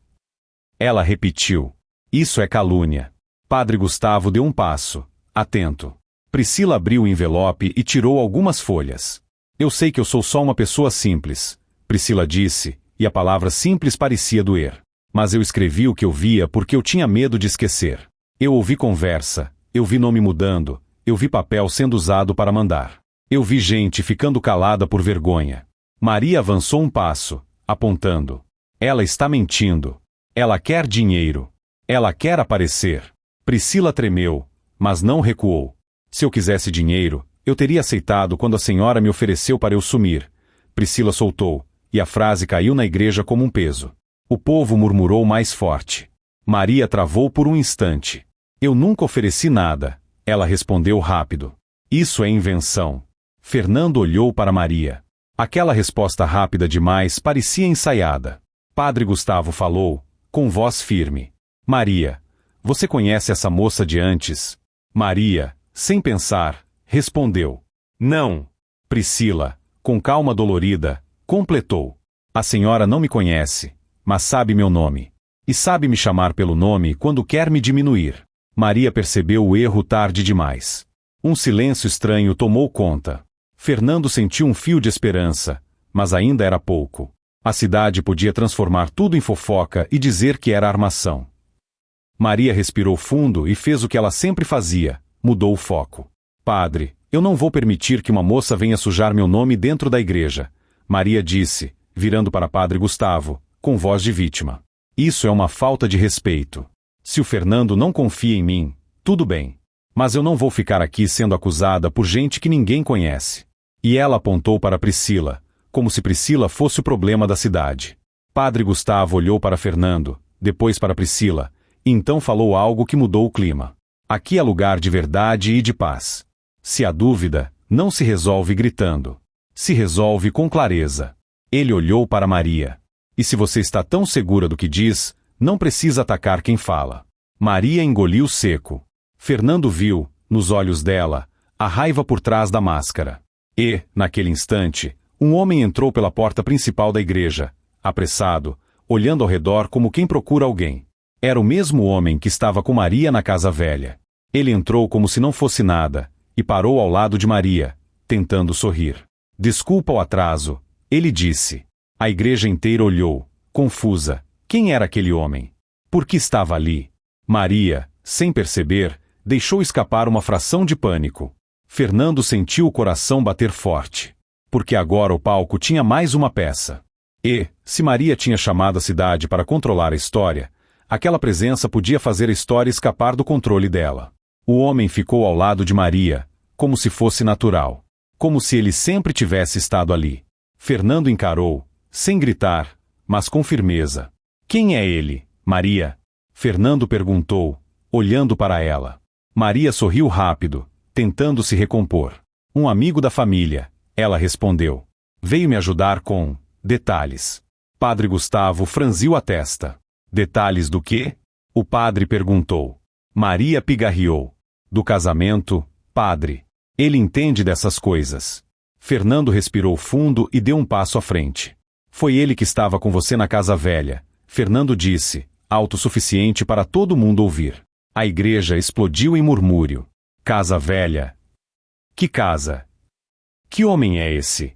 Ela repetiu. Isso é calúnia. Padre Gustavo deu um passo. Atento. Priscila abriu o envelope e tirou algumas folhas. Eu sei que eu sou só uma pessoa simples, Priscila disse, e a palavra simples parecia doer. Mas eu escrevi o que eu via porque eu tinha medo de esquecer. Eu ouvi conversa, eu vi nome mudando, eu vi papel sendo usado para mandar. Eu vi gente ficando calada por vergonha. Maria avançou um passo, apontando. Ela está mentindo. Ela quer dinheiro. Ela quer aparecer. Priscila tremeu, mas não recuou. Se eu quisesse dinheiro, eu teria aceitado quando a senhora me ofereceu para eu sumir. Priscila soltou, e a frase caiu na igreja como um peso. O povo murmurou mais forte. Maria travou por um instante. Eu nunca ofereci nada, ela respondeu rápido. Isso é invenção. Fernando olhou para Maria. Aquela resposta rápida demais parecia ensaiada. Padre Gustavo falou, com voz firme. Maria, você conhece essa moça de antes? Maria, sem pensar, respondeu. Não. Priscila, com calma dolorida, completou. A senhora não me conhece, mas sabe meu nome. E sabe me chamar pelo nome quando quer me diminuir. Maria percebeu o erro tarde demais. Um silêncio estranho tomou conta. Fernando sentiu um fio de esperança, mas ainda era pouco. A cidade podia transformar tudo em fofoca e dizer que era armação. Maria respirou fundo e fez o que ela sempre fazia, mudou o foco. Padre, eu não vou permitir que uma moça venha sujar meu nome dentro da igreja, Maria disse, virando para Padre Gustavo, com voz de vítima. Isso é uma falta de respeito. Se o Fernando não confia em mim, tudo bem. Mas eu não vou ficar aqui sendo acusada por gente que ninguém conhece. E ela apontou para Priscila, como se Priscila fosse o problema da cidade. Padre Gustavo olhou para Fernando, depois para Priscila, e então falou algo que mudou o clima. Aqui é lugar de verdade e de paz. Se há dúvida, não se resolve gritando. Se resolve com clareza. Ele olhou para Maria. E se você está tão segura do que diz, não precisa atacar quem fala. Maria engoliu seco. Fernando viu, nos olhos dela, a raiva por trás da máscara. E, naquele instante, um homem entrou pela porta principal da igreja, apressado, olhando ao redor como quem procura alguém. Era o mesmo homem que estava com Maria na casa velha. Ele entrou como se não fosse nada, e parou ao lado de Maria, tentando sorrir. Desculpa o atraso, ele disse. A igreja inteira olhou, confusa. Quem era aquele homem? Por que estava ali? Maria, sem perceber, deixou escapar uma fração de pânico. Fernando sentiu o coração bater forte. Porque agora o palco tinha mais uma peça. E, se Maria tinha chamado a cidade para controlar a história, aquela presença podia fazer a história escapar do controle dela. O homem ficou ao lado de Maria, como se fosse natural. Como se ele sempre tivesse estado ali. Fernando encarou, sem gritar, mas com firmeza. Quem é ele, Maria? Fernando perguntou, olhando para ela. Maria sorriu rápido, tentando se recompor. Um amigo da família, ela respondeu. Veio me ajudar com detalhes. Padre Gustavo franziu a testa. Detalhes do quê? O padre perguntou. Maria pigarreou. Do casamento, padre. Ele entende dessas coisas. Fernando respirou fundo e deu um passo à frente. Foi ele que estava com você na casa velha, Fernando disse, autossuficiente para todo mundo ouvir. A igreja explodiu em murmúrio. Casa velha? Que casa? Que homem é esse?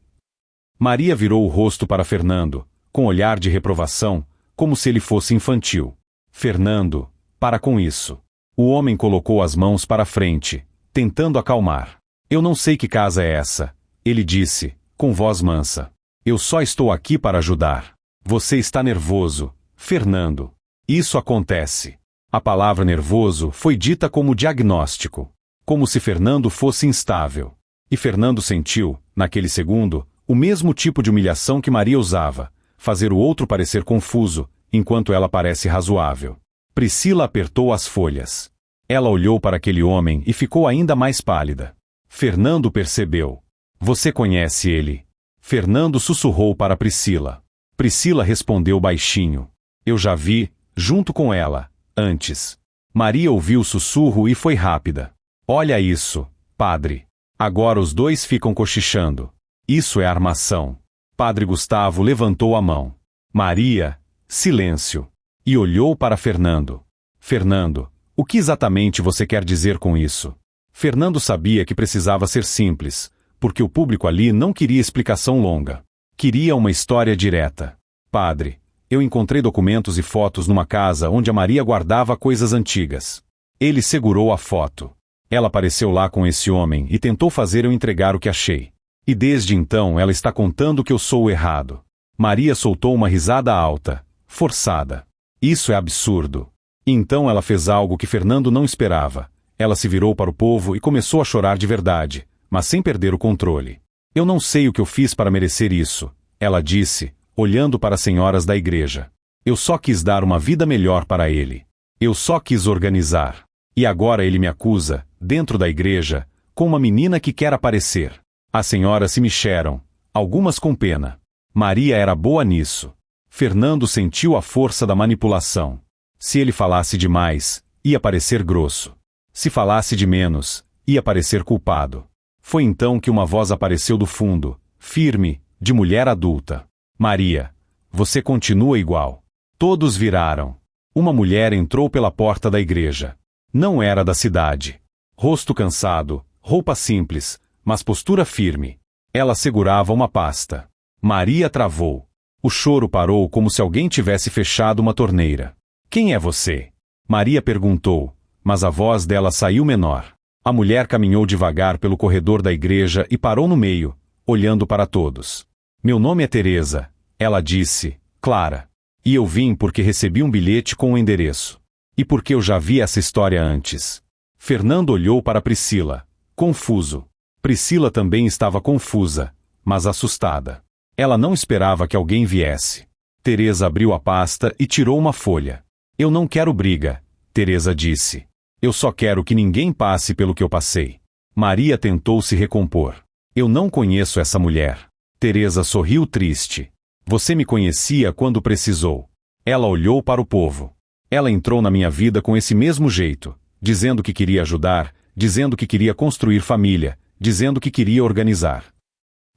Maria virou o rosto para Fernando, com olhar de reprovação, como se ele fosse infantil. Fernando, para com isso. O homem colocou as mãos para frente, tentando acalmar. Eu não sei que casa é essa, ele disse, com voz mansa. Eu só estou aqui para ajudar. Você está nervoso, Fernando. Isso acontece. A palavra nervoso foi dita como diagnóstico. Como se Fernando fosse instável. E Fernando sentiu, naquele segundo, o mesmo tipo de humilhação que Maria usava. Fazer o outro parecer confuso, enquanto ela parece razoável. Priscila apertou as folhas. Ela olhou para aquele homem e ficou ainda mais pálida. Fernando percebeu. Você conhece ele? Fernando sussurrou para Priscila. Priscila respondeu baixinho. Eu já vi, junto com ela, antes. Maria ouviu o sussurro e foi rápida. Olha isso, padre. Agora os dois ficam cochichando. Isso é armação. Padre Gustavo levantou a mão. Maria, silêncio. E olhou para Fernando. Fernando, o que exatamente você quer dizer com isso? Fernando sabia que precisava ser simples, porque o público ali não queria explicação longa. Queria uma história direta. Padre, eu encontrei documentos e fotos numa casa onde a Maria guardava coisas antigas. Ele segurou a foto. Ela apareceu lá com esse homem e tentou fazer eu entregar o que achei. E desde então ela está contando que eu sou o errado. Maria soltou uma risada alta, forçada. Isso é absurdo. Então ela fez algo que Fernando não esperava. Ela se virou para o povo e começou a chorar de verdade, mas sem perder o controle. Eu não sei o que eu fiz para merecer isso, ela disse, olhando para as senhoras da igreja. Eu só quis dar uma vida melhor para ele. Eu só quis organizar. E agora ele me acusa, dentro da igreja, com uma menina que quer aparecer. As senhoras se mexeram, algumas com pena. Maria era boa nisso. Fernando sentiu a força da manipulação. Se ele falasse demais, ia parecer grosso. Se falasse de menos, ia parecer culpado. Foi então que uma voz apareceu do fundo, firme, de mulher adulta. Maria, você continua igual. Todos viraram. Uma mulher entrou pela porta da igreja. Não era da cidade. Rosto cansado, roupa simples, mas postura firme. Ela segurava uma pasta. Maria travou. O choro parou como se alguém tivesse fechado uma torneira. Quem é você? Maria perguntou, mas a voz dela saiu menor. A mulher caminhou devagar pelo corredor da igreja e parou no meio, olhando para todos. Meu nome é Teresa, ela disse, clara. E eu vim porque recebi um bilhete com o endereço. E porque eu já vi essa história antes. Fernando olhou para Priscila, confuso. Priscila também estava confusa, mas assustada. Ela não esperava que alguém viesse. Teresa abriu a pasta e tirou uma folha. Eu não quero briga, Teresa disse. Eu só quero que ninguém passe pelo que eu passei. Maria tentou se recompor. Eu não conheço essa mulher. Teresa sorriu triste. Você me conhecia quando precisou. Ela olhou para o povo. Ela entrou na minha vida com esse mesmo jeito, dizendo que queria ajudar, dizendo que queria construir família, dizendo que queria organizar.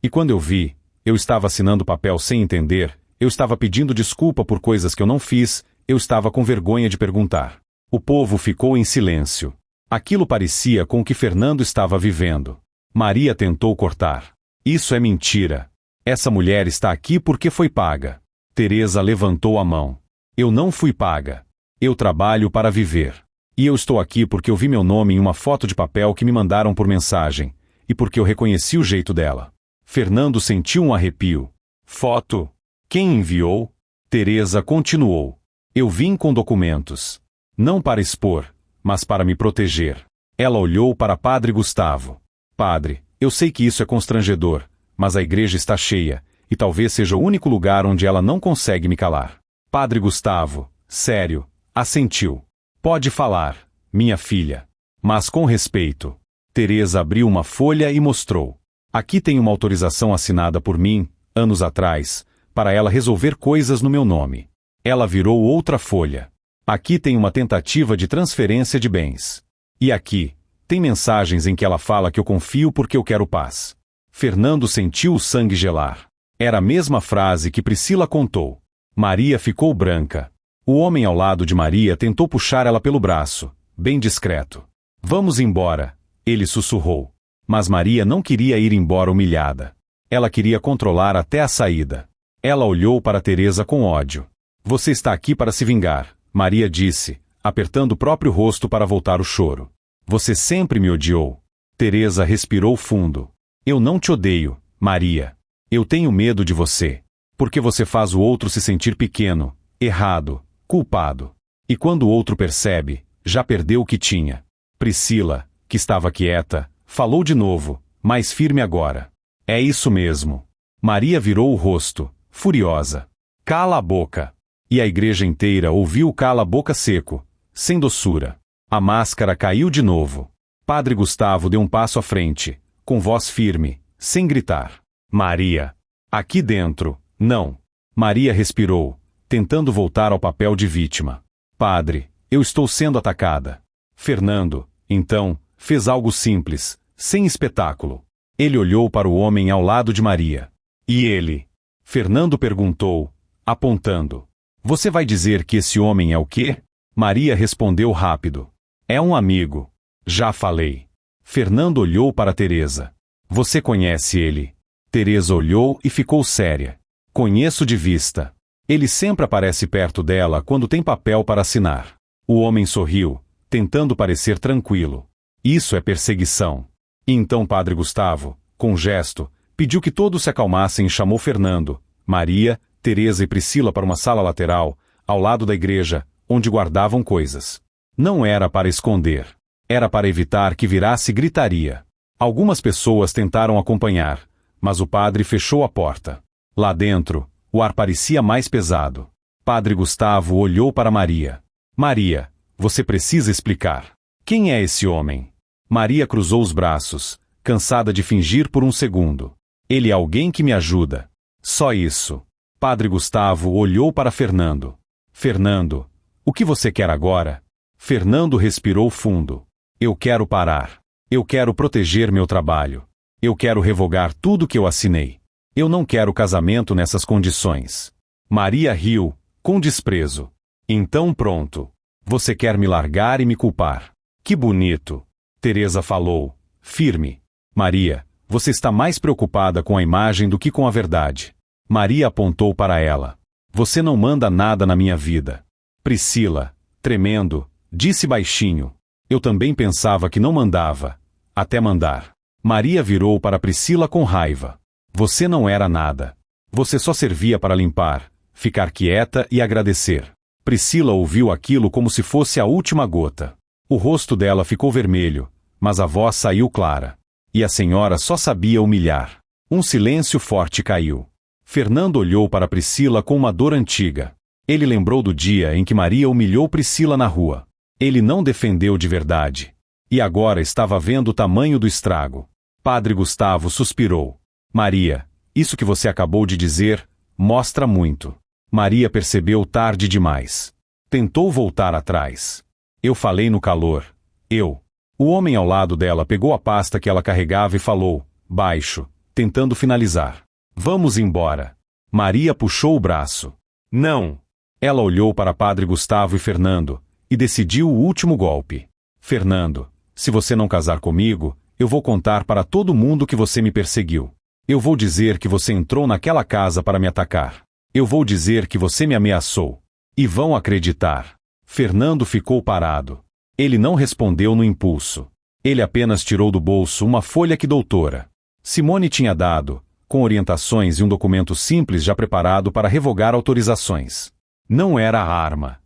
E quando eu vi, eu estava assinando papel sem entender, eu estava pedindo desculpa por coisas que eu não fiz, eu estava com vergonha de perguntar. O povo ficou em silêncio. Aquilo parecia com o que Fernando estava vivendo. Maria tentou cortar. Isso é mentira. Essa mulher está aqui porque foi paga. Teresa levantou a mão. Eu não fui paga. Eu trabalho para viver. E eu estou aqui porque eu vi meu nome em uma foto de papel que me mandaram por mensagem, e porque eu reconheci o jeito dela. Fernando sentiu um arrepio. Foto? Quem enviou? Teresa continuou. Eu vim com documentos. Não para expor, mas para me proteger. Ela olhou para Padre Gustavo. Padre, eu sei que isso é constrangedor, mas a igreja está cheia, e talvez seja o único lugar onde ela não consegue me calar. Padre Gustavo, sério, assentiu. Pode falar, minha filha. Mas com respeito. Teresa abriu uma folha e mostrou. Aqui tem uma autorização assinada por mim, anos atrás, para ela resolver coisas no meu nome. Ela virou outra folha. Aqui tem uma tentativa de transferência de bens. E aqui, tem mensagens em que ela fala que eu confio porque eu quero paz. Fernando sentiu o sangue gelar. Era a mesma frase que Priscila contou. Maria ficou branca. O homem ao lado de Maria tentou puxar ela pelo braço, bem discreto. Vamos embora, ele sussurrou. Mas Maria não queria ir embora humilhada. Ela queria controlar até a saída. Ela olhou para Teresa com ódio. Você está aqui para se vingar, Maria disse, apertando o próprio rosto para voltar o choro. Você sempre me odiou. Teresa respirou fundo. Eu não te odeio, Maria. Eu tenho medo de você. Porque você faz o outro se sentir pequeno, errado, culpado. E quando o outro percebe, já perdeu o que tinha. Priscila, que estava quieta, falou de novo, mais firme agora. É isso mesmo. Maria virou o rosto, furiosa. Cala a boca. E a igreja inteira ouviu o cala-boca seco, sem doçura. A máscara caiu de novo. Padre Gustavo deu um passo à frente, com voz firme, sem gritar. Maria! Aqui dentro, não! Maria respirou, tentando voltar ao papel de vítima. Padre, eu estou sendo atacada. Fernando, então, fez algo simples, sem espetáculo. Ele olhou para o homem ao lado de Maria. E ele? Fernando perguntou, apontando. Você vai dizer que esse homem é o quê? Maria respondeu rápido. É um amigo. Já falei. Fernando olhou para Teresa. Você conhece ele? Teresa olhou e ficou séria. Conheço de vista. Ele sempre aparece perto dela quando tem papel para assinar. O homem sorriu, tentando parecer tranquilo. Isso é perseguição. E então Padre Gustavo, com um gesto, pediu que todos se acalmassem e chamou Fernando, Maria, Teresa e Priscila para uma sala lateral, ao lado da igreja, onde guardavam coisas. Não era para esconder. Era para evitar que virasse gritaria. Algumas pessoas tentaram acompanhar, mas o padre fechou a porta. Lá dentro, o ar parecia mais pesado. Padre Gustavo olhou para Maria. Maria, você precisa explicar. Quem é esse homem? Maria cruzou os braços, cansada de fingir por um segundo. Ele é alguém que me ajuda. Só isso. Padre Gustavo olhou para Fernando. Fernando, o que você quer agora? Fernando respirou fundo. Eu quero parar. Eu quero proteger meu trabalho. Eu quero revogar tudo que eu assinei. Eu não quero casamento nessas condições. Maria riu, com desprezo. Então pronto. Você quer me largar e me culpar. Que bonito. Teresa falou, firme. Maria, você está mais preocupada com a imagem do que com a verdade. Maria apontou para ela. Você não manda nada na minha vida. Priscila, tremendo, disse baixinho. Eu também pensava que não mandava. Até mandar. Maria virou para Priscila com raiva. Você não era nada. Você só servia para limpar, ficar quieta e agradecer. Priscila ouviu aquilo como se fosse a última gota. O rosto dela ficou vermelho, mas a voz saiu clara. E a senhora só sabia humilhar. Um silêncio forte caiu. Fernando olhou para Priscila com uma dor antiga. Ele lembrou do dia em que Maria humilhou Priscila na rua. Ele não defendeu de verdade. E agora estava vendo o tamanho do estrago. Padre Gustavo suspirou. Maria, isso que você acabou de dizer, mostra muito. Maria percebeu tarde demais. Tentou voltar atrás. Eu falei no calor. Eu. O homem ao lado dela pegou a pasta que ela carregava e falou, baixo, tentando finalizar. Vamos embora. Maria puxou o braço. Não. Ela olhou para Padre Gustavo e Fernando, e decidiu o último golpe. Fernando, se você não casar comigo, eu vou contar para todo mundo que você me perseguiu. Eu vou dizer que você entrou naquela casa para me atacar. Eu vou dizer que você me ameaçou. E vão acreditar. Fernando ficou parado. Ele não respondeu no impulso. Ele apenas tirou do bolso uma folha que doutora Simone tinha dado, com orientações e um documento simples já preparado para revogar autorizações. Não era a arma.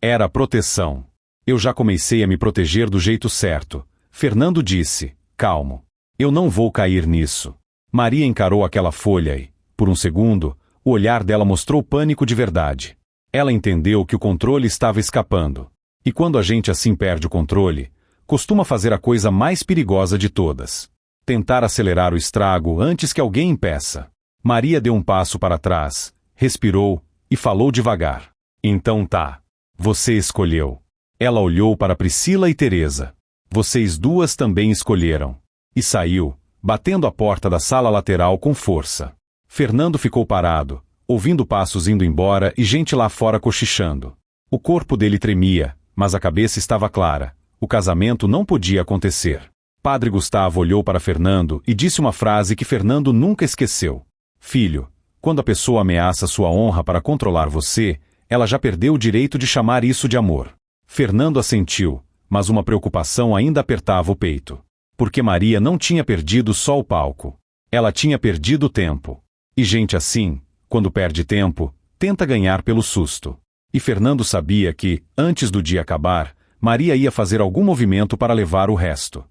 Era a proteção. Eu já comecei a me proteger do jeito certo. Fernando disse, calmo. Eu não vou cair nisso. Maria encarou aquela folha e, por um segundo, o olhar dela mostrou pânico de verdade. Ela entendeu que o controle estava escapando. E quando a gente assim perde o controle, costuma fazer a coisa mais perigosa de todas. Tentar acelerar o estrago antes que alguém impeça. Maria deu um passo para trás, respirou e falou devagar. Então tá. Você escolheu. Ela olhou para Priscila e Teresa. Vocês duas também escolheram. E saiu, batendo a porta da sala lateral com força. Fernando ficou parado, ouvindo passos indo embora e gente lá fora cochichando. O corpo dele tremia, mas a cabeça estava clara. O casamento não podia acontecer. Padre Gustavo olhou para Fernando e disse uma frase que Fernando nunca esqueceu. Filho, quando a pessoa ameaça sua honra para controlar você, ela já perdeu o direito de chamar isso de amor. Fernando assentiu, mas uma preocupação ainda apertava o peito. Porque Maria não tinha perdido só o palco. Ela tinha perdido o tempo. E gente assim, quando perde tempo, tenta ganhar pelo susto. E Fernando sabia que, antes do dia acabar, Maria ia fazer algum movimento para levar o resto.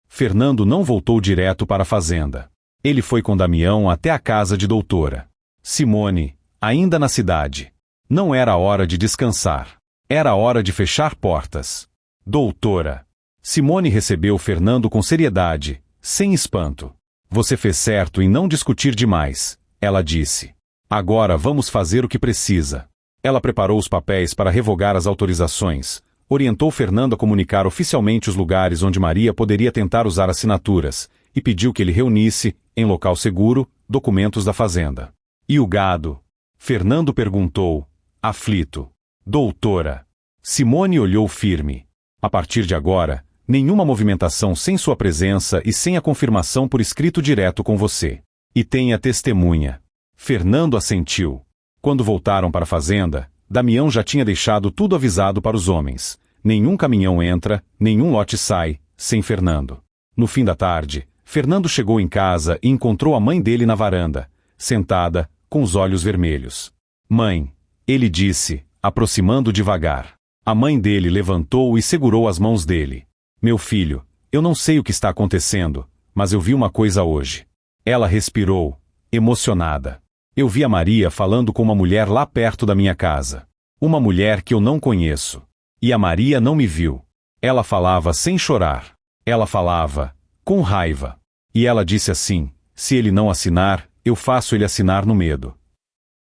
Fernando não voltou direto para a fazenda. Ele foi com Damião até a casa de doutora Simone, ainda na cidade. Não era hora de descansar. Era hora de fechar portas. Doutora. Simone recebeu Fernando com seriedade, sem espanto. Você fez certo em não discutir demais, ela disse. Agora vamos fazer o que precisa. Ela preparou os papéis para revogar as autorizações, orientou Fernando a comunicar oficialmente os lugares onde Maria poderia tentar usar assinaturas, e pediu que ele reunisse, em local seguro, documentos da fazenda. E o gado? Fernando perguntou, aflito. Doutora. Simone olhou firme. A partir de agora, nenhuma movimentação sem sua presença e sem a confirmação por escrito direto com você. E tenha testemunha. Fernando assentiu. Quando voltaram para a fazenda, Damião já tinha deixado tudo avisado para os homens. Nenhum caminhão entra, nenhum lote sai, sem Fernando. No fim da tarde, Fernando chegou em casa e encontrou a mãe dele na varanda, sentada, com os olhos vermelhos. Mãe, ele disse, aproximando devagar. A mãe dele levantou e segurou as mãos dele. Meu filho, eu não sei o que está acontecendo, mas eu vi uma coisa hoje. Ela respirou, emocionada. Eu vi a Maria falando com uma mulher lá perto da minha casa. Uma mulher que eu não conheço. E a Maria não me viu. Ela falava sem chorar. Ela falava, com raiva. E ela disse assim, se ele não assinar, eu faço ele assinar no medo.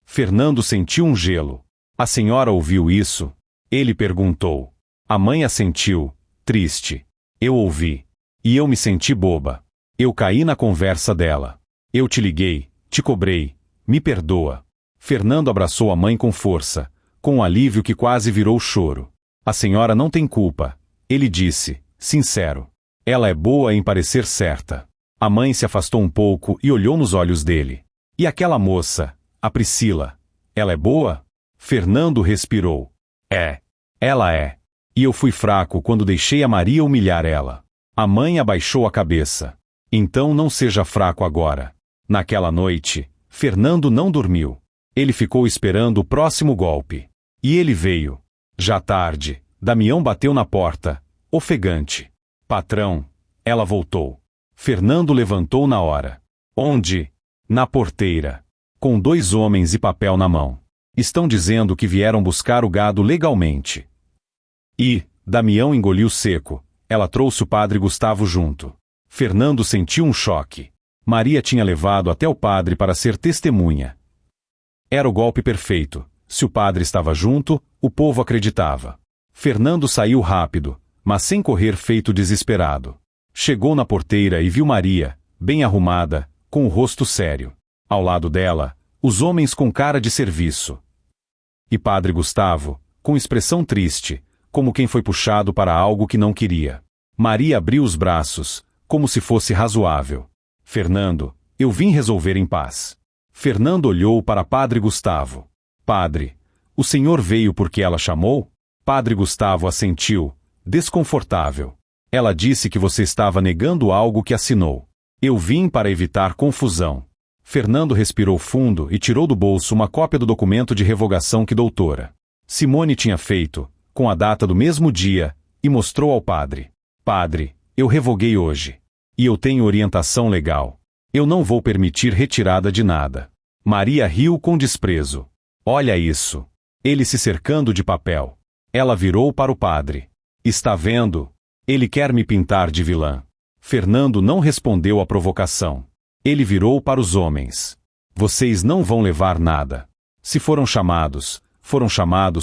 Fernando sentiu um gelo. A senhora ouviu isso? Ele perguntou. A mãe assentiu, triste. Eu ouvi. E eu me senti boba. Eu caí na conversa dela. Eu te liguei, te cobrei. Me perdoa. Fernando abraçou a mãe com força, com um alívio que quase virou choro. A senhora não tem culpa. Ele disse, sincero. Ela é boa em parecer certa. A mãe se afastou um pouco e olhou nos olhos dele. E aquela moça, a Priscila, ela é boa? Fernando respirou. É. Ela é. E eu fui fraco quando deixei a Maria humilhar ela. A mãe abaixou a cabeça. Então não seja fraco agora. Naquela noite, Fernando não dormiu. Ele ficou esperando o próximo golpe. E ele veio. Já tarde, Damião bateu na porta, ofegante. Patrão. Ela voltou. Fernando levantou na hora. Onde? Na porteira. Com 2 homens e papel na mão. Estão dizendo que vieram buscar o gado legalmente. E, Damião engoliu seco. Ela trouxe o padre Gustavo junto. Fernando sentiu um choque. Maria tinha levado até o padre para ser testemunha. Era o golpe perfeito. Se o padre estava junto, o povo acreditava. Fernando saiu rápido, mas sem correr feito desesperado. Chegou na porteira e viu Maria, bem arrumada, com o rosto sério. Ao lado dela, os homens com cara de serviço. E padre Gustavo, com expressão triste, como quem foi puxado para algo que não queria. Maria abriu os braços, como se fosse razoável. Fernando, eu vim resolver em paz. Fernando olhou para padre Gustavo. Padre, o senhor veio porque ela chamou? Padre Gustavo assentiu, desconfortável. Ela disse que você estava negando algo que assinou. Eu vim para evitar confusão. Fernando respirou fundo e tirou do bolso uma cópia do documento de revogação que doutora Simone tinha feito, com a data do mesmo dia, e mostrou ao padre. Padre, eu revoguei hoje. E eu tenho orientação legal. Eu não vou permitir retirada de nada. Maria riu com desprezo. Olha isso. Ele se cercando de papel. Ela virou para o padre. Está vendo? Ele quer me pintar de vilã. Fernando não respondeu à provocação. Ele virou para os homens. Vocês não vão levar nada. Se foram chamados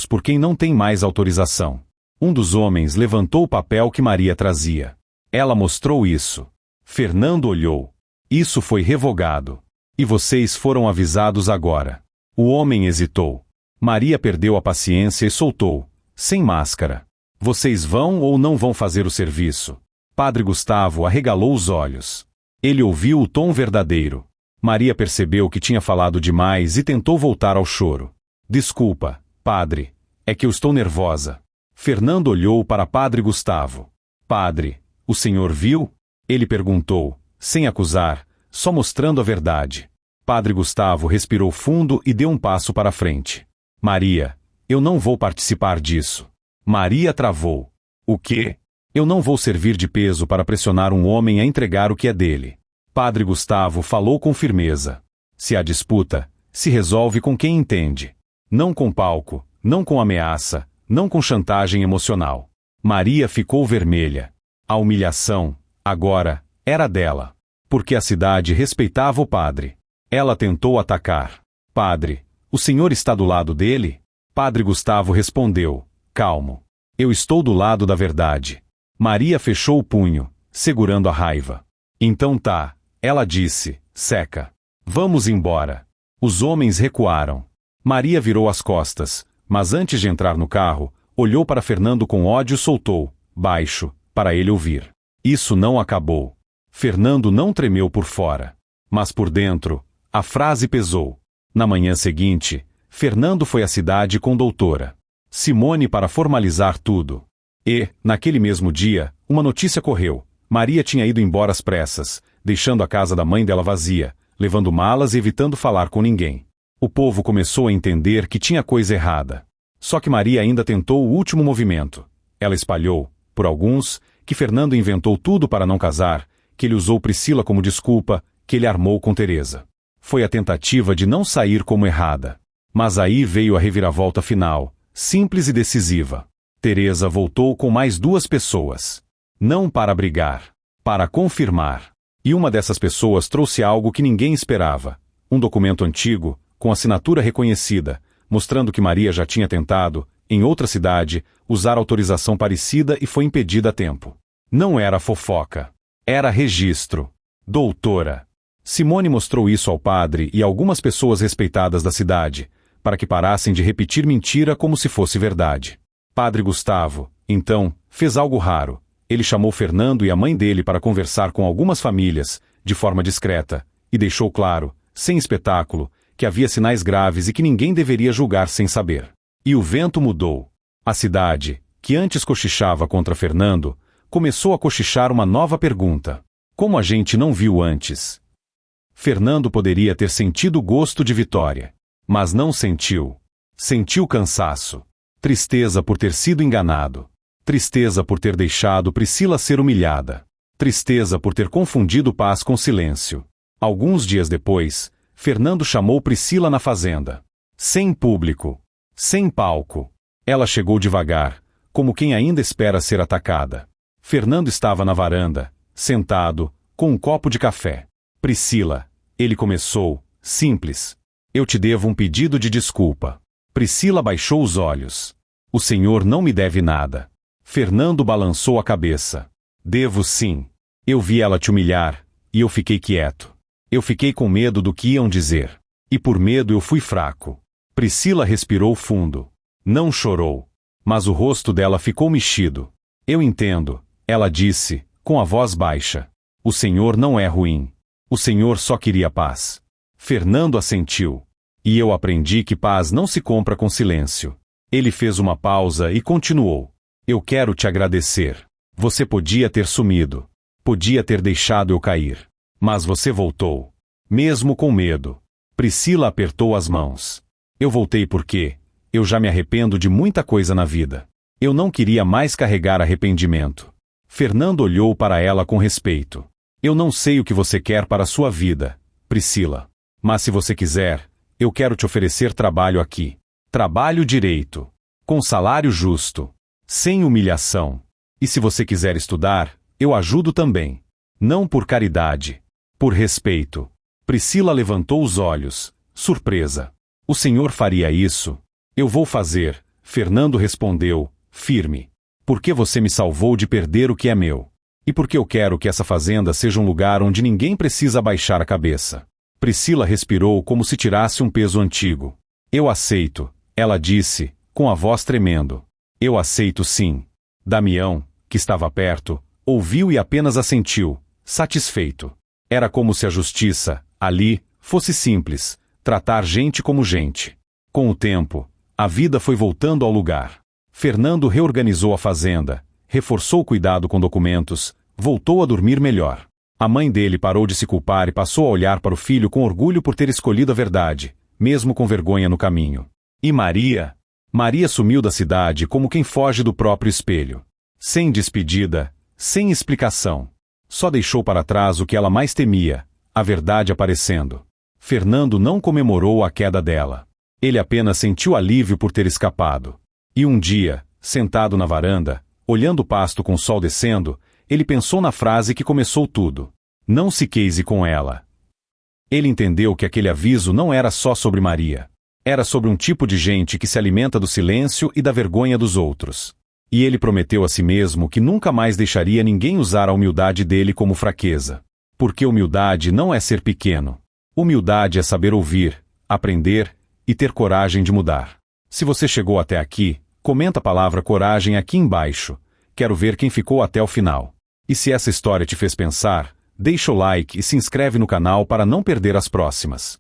por quem não tem mais autorização. Um dos homens levantou o papel que Maria trazia. Ela mostrou isso. Fernando olhou. Isso foi revogado. E vocês foram avisados agora. O homem hesitou. Maria perdeu a paciência e soltou, sem máscara. Vocês vão ou não vão fazer o serviço? Padre Gustavo arregalou os olhos. Ele ouviu o tom verdadeiro. Maria percebeu que tinha falado demais e tentou voltar ao choro. Desculpa, padre. É que eu estou nervosa. Fernando olhou para padre Gustavo. Padre, o senhor viu? Ele perguntou, sem acusar, só mostrando a verdade. Padre Gustavo respirou fundo e deu um passo para frente. Maria, eu não vou participar disso. Maria travou. O quê? Eu não vou servir de peso para pressionar um homem a entregar o que é dele. Padre Gustavo falou com firmeza. Se há disputa, se resolve com quem entende. Não com palco, não com ameaça, não com chantagem emocional. Maria ficou vermelha. A humilhação, agora, era dela. Porque a cidade respeitava o padre. Ela tentou atacar. Padre, o senhor está do lado dele? Padre Gustavo respondeu, calmo. Eu estou do lado da verdade. Maria fechou o punho, segurando a raiva. Então tá, ela disse, seca. Vamos embora. Os homens recuaram. Maria virou as costas, mas antes de entrar no carro, olhou para Fernando com ódio e soltou, baixo, para ele ouvir. Isso não acabou. Fernando não tremeu por fora. Mas por dentro, a frase pesou. Na manhã seguinte, Fernando foi à cidade com doutora Simone para formalizar tudo. E, naquele mesmo dia, uma notícia correu. Maria tinha ido embora às pressas, deixando a casa da mãe dela vazia, levando malas e evitando falar com ninguém. O povo começou a entender que tinha coisa errada. Só que Maria ainda tentou o último movimento. Ela espalhou, por alguns, que Fernando inventou tudo para não casar, que ele usou Priscila como desculpa, que ele armou com Teresa. Foi a tentativa de não sair como errada. Mas aí veio a reviravolta final, simples e decisiva. Teresa voltou com mais 2 pessoas. Não para brigar, para confirmar. E uma dessas pessoas trouxe algo que ninguém esperava. Um documento antigo, com assinatura reconhecida, mostrando que Maria já tinha tentado, em outra cidade, usar autorização parecida e foi impedida a tempo. Não era fofoca. Era registro. Doutora. Simone mostrou isso ao padre e a algumas pessoas respeitadas da cidade, para que parassem de repetir mentira como se fosse verdade. Padre Gustavo, então, fez algo raro. Ele chamou Fernando e a mãe dele para conversar com algumas famílias, de forma discreta, e deixou claro, sem espetáculo, que havia sinais graves e que ninguém deveria julgar sem saber. E o vento mudou. A cidade, que antes cochichava contra Fernando, começou a cochichar uma nova pergunta. Como a gente não viu antes? Fernando poderia ter sentido o gosto de vitória. Mas não sentiu. Sentiu cansaço. Tristeza por ter sido enganado. Tristeza por ter deixado Priscila ser humilhada. Tristeza por ter confundido paz com silêncio. Alguns dias depois, Fernando chamou Priscila na fazenda. Sem público. Sem palco. Ela chegou devagar, como quem ainda espera ser atacada. Fernando estava na varanda, sentado, com um copo de café. Priscila, ele começou, simples. Eu te devo um pedido de desculpa. Priscila baixou os olhos. O senhor não me deve nada. Fernando balançou a cabeça. Devo sim. Eu vi ela te humilhar, e eu fiquei quieto. Eu fiquei com medo do que iam dizer. E por medo eu fui fraco. Priscila respirou fundo. Não chorou. Mas o rosto dela ficou mexido. Eu entendo, ela disse, com a voz baixa. O senhor não é ruim. O senhor só queria paz. Fernando assentiu. E eu aprendi que paz não se compra com silêncio. Ele fez uma pausa e continuou. Eu quero te agradecer. Você podia ter sumido. Podia ter deixado eu cair. Mas você voltou. Mesmo com medo. Priscila apertou as mãos. Eu voltei porque eu já me arrependo de muita coisa na vida. Eu não queria mais carregar arrependimento. Fernando olhou para ela com respeito. Eu não sei o que você quer para a sua vida, Priscila. Mas se você quiser, eu quero te oferecer trabalho aqui. Trabalho direito. Com salário justo. Sem humilhação. E se você quiser estudar, eu ajudo também. Não por caridade. Por respeito. Priscila levantou os olhos, surpresa. O senhor faria isso? Eu vou fazer, Fernando respondeu, firme. Porque você me salvou de perder o que é meu. E porque eu quero que essa fazenda seja um lugar onde ninguém precisa baixar a cabeça. Priscila respirou como se tirasse um peso antigo. Eu aceito, ela disse, com a voz tremendo. Eu aceito sim. Damião, que estava perto, ouviu e apenas assentiu, satisfeito. Era como se a justiça, ali, fosse simples, tratar gente como gente. Com o tempo, a vida foi voltando ao lugar. Fernando reorganizou a fazenda, reforçou o cuidado com documentos, voltou a dormir melhor. A mãe dele parou de se culpar e passou a olhar para o filho com orgulho por ter escolhido a verdade, mesmo com vergonha no caminho. E Maria? Maria sumiu da cidade como quem foge do próprio espelho. Sem despedida, sem explicação. Só deixou para trás o que ela mais temia, a verdade aparecendo. Fernando não comemorou a queda dela. Ele apenas sentiu alívio por ter escapado. E um dia, sentado na varanda, olhando o pasto com o sol descendo, ele pensou na frase que começou tudo. Não se case com ela. Ele entendeu que aquele aviso não era só sobre Maria. Era sobre um tipo de gente que se alimenta do silêncio e da vergonha dos outros. E ele prometeu a si mesmo que nunca mais deixaria ninguém usar a humildade dele como fraqueza. Porque humildade não é ser pequeno. Humildade é saber ouvir, aprender e ter coragem de mudar. Se você chegou até aqui, comenta a palavra coragem aqui embaixo. Quero ver quem ficou até o final. E se essa história te fez pensar, deixa o like e se inscreve no canal para não perder as próximas.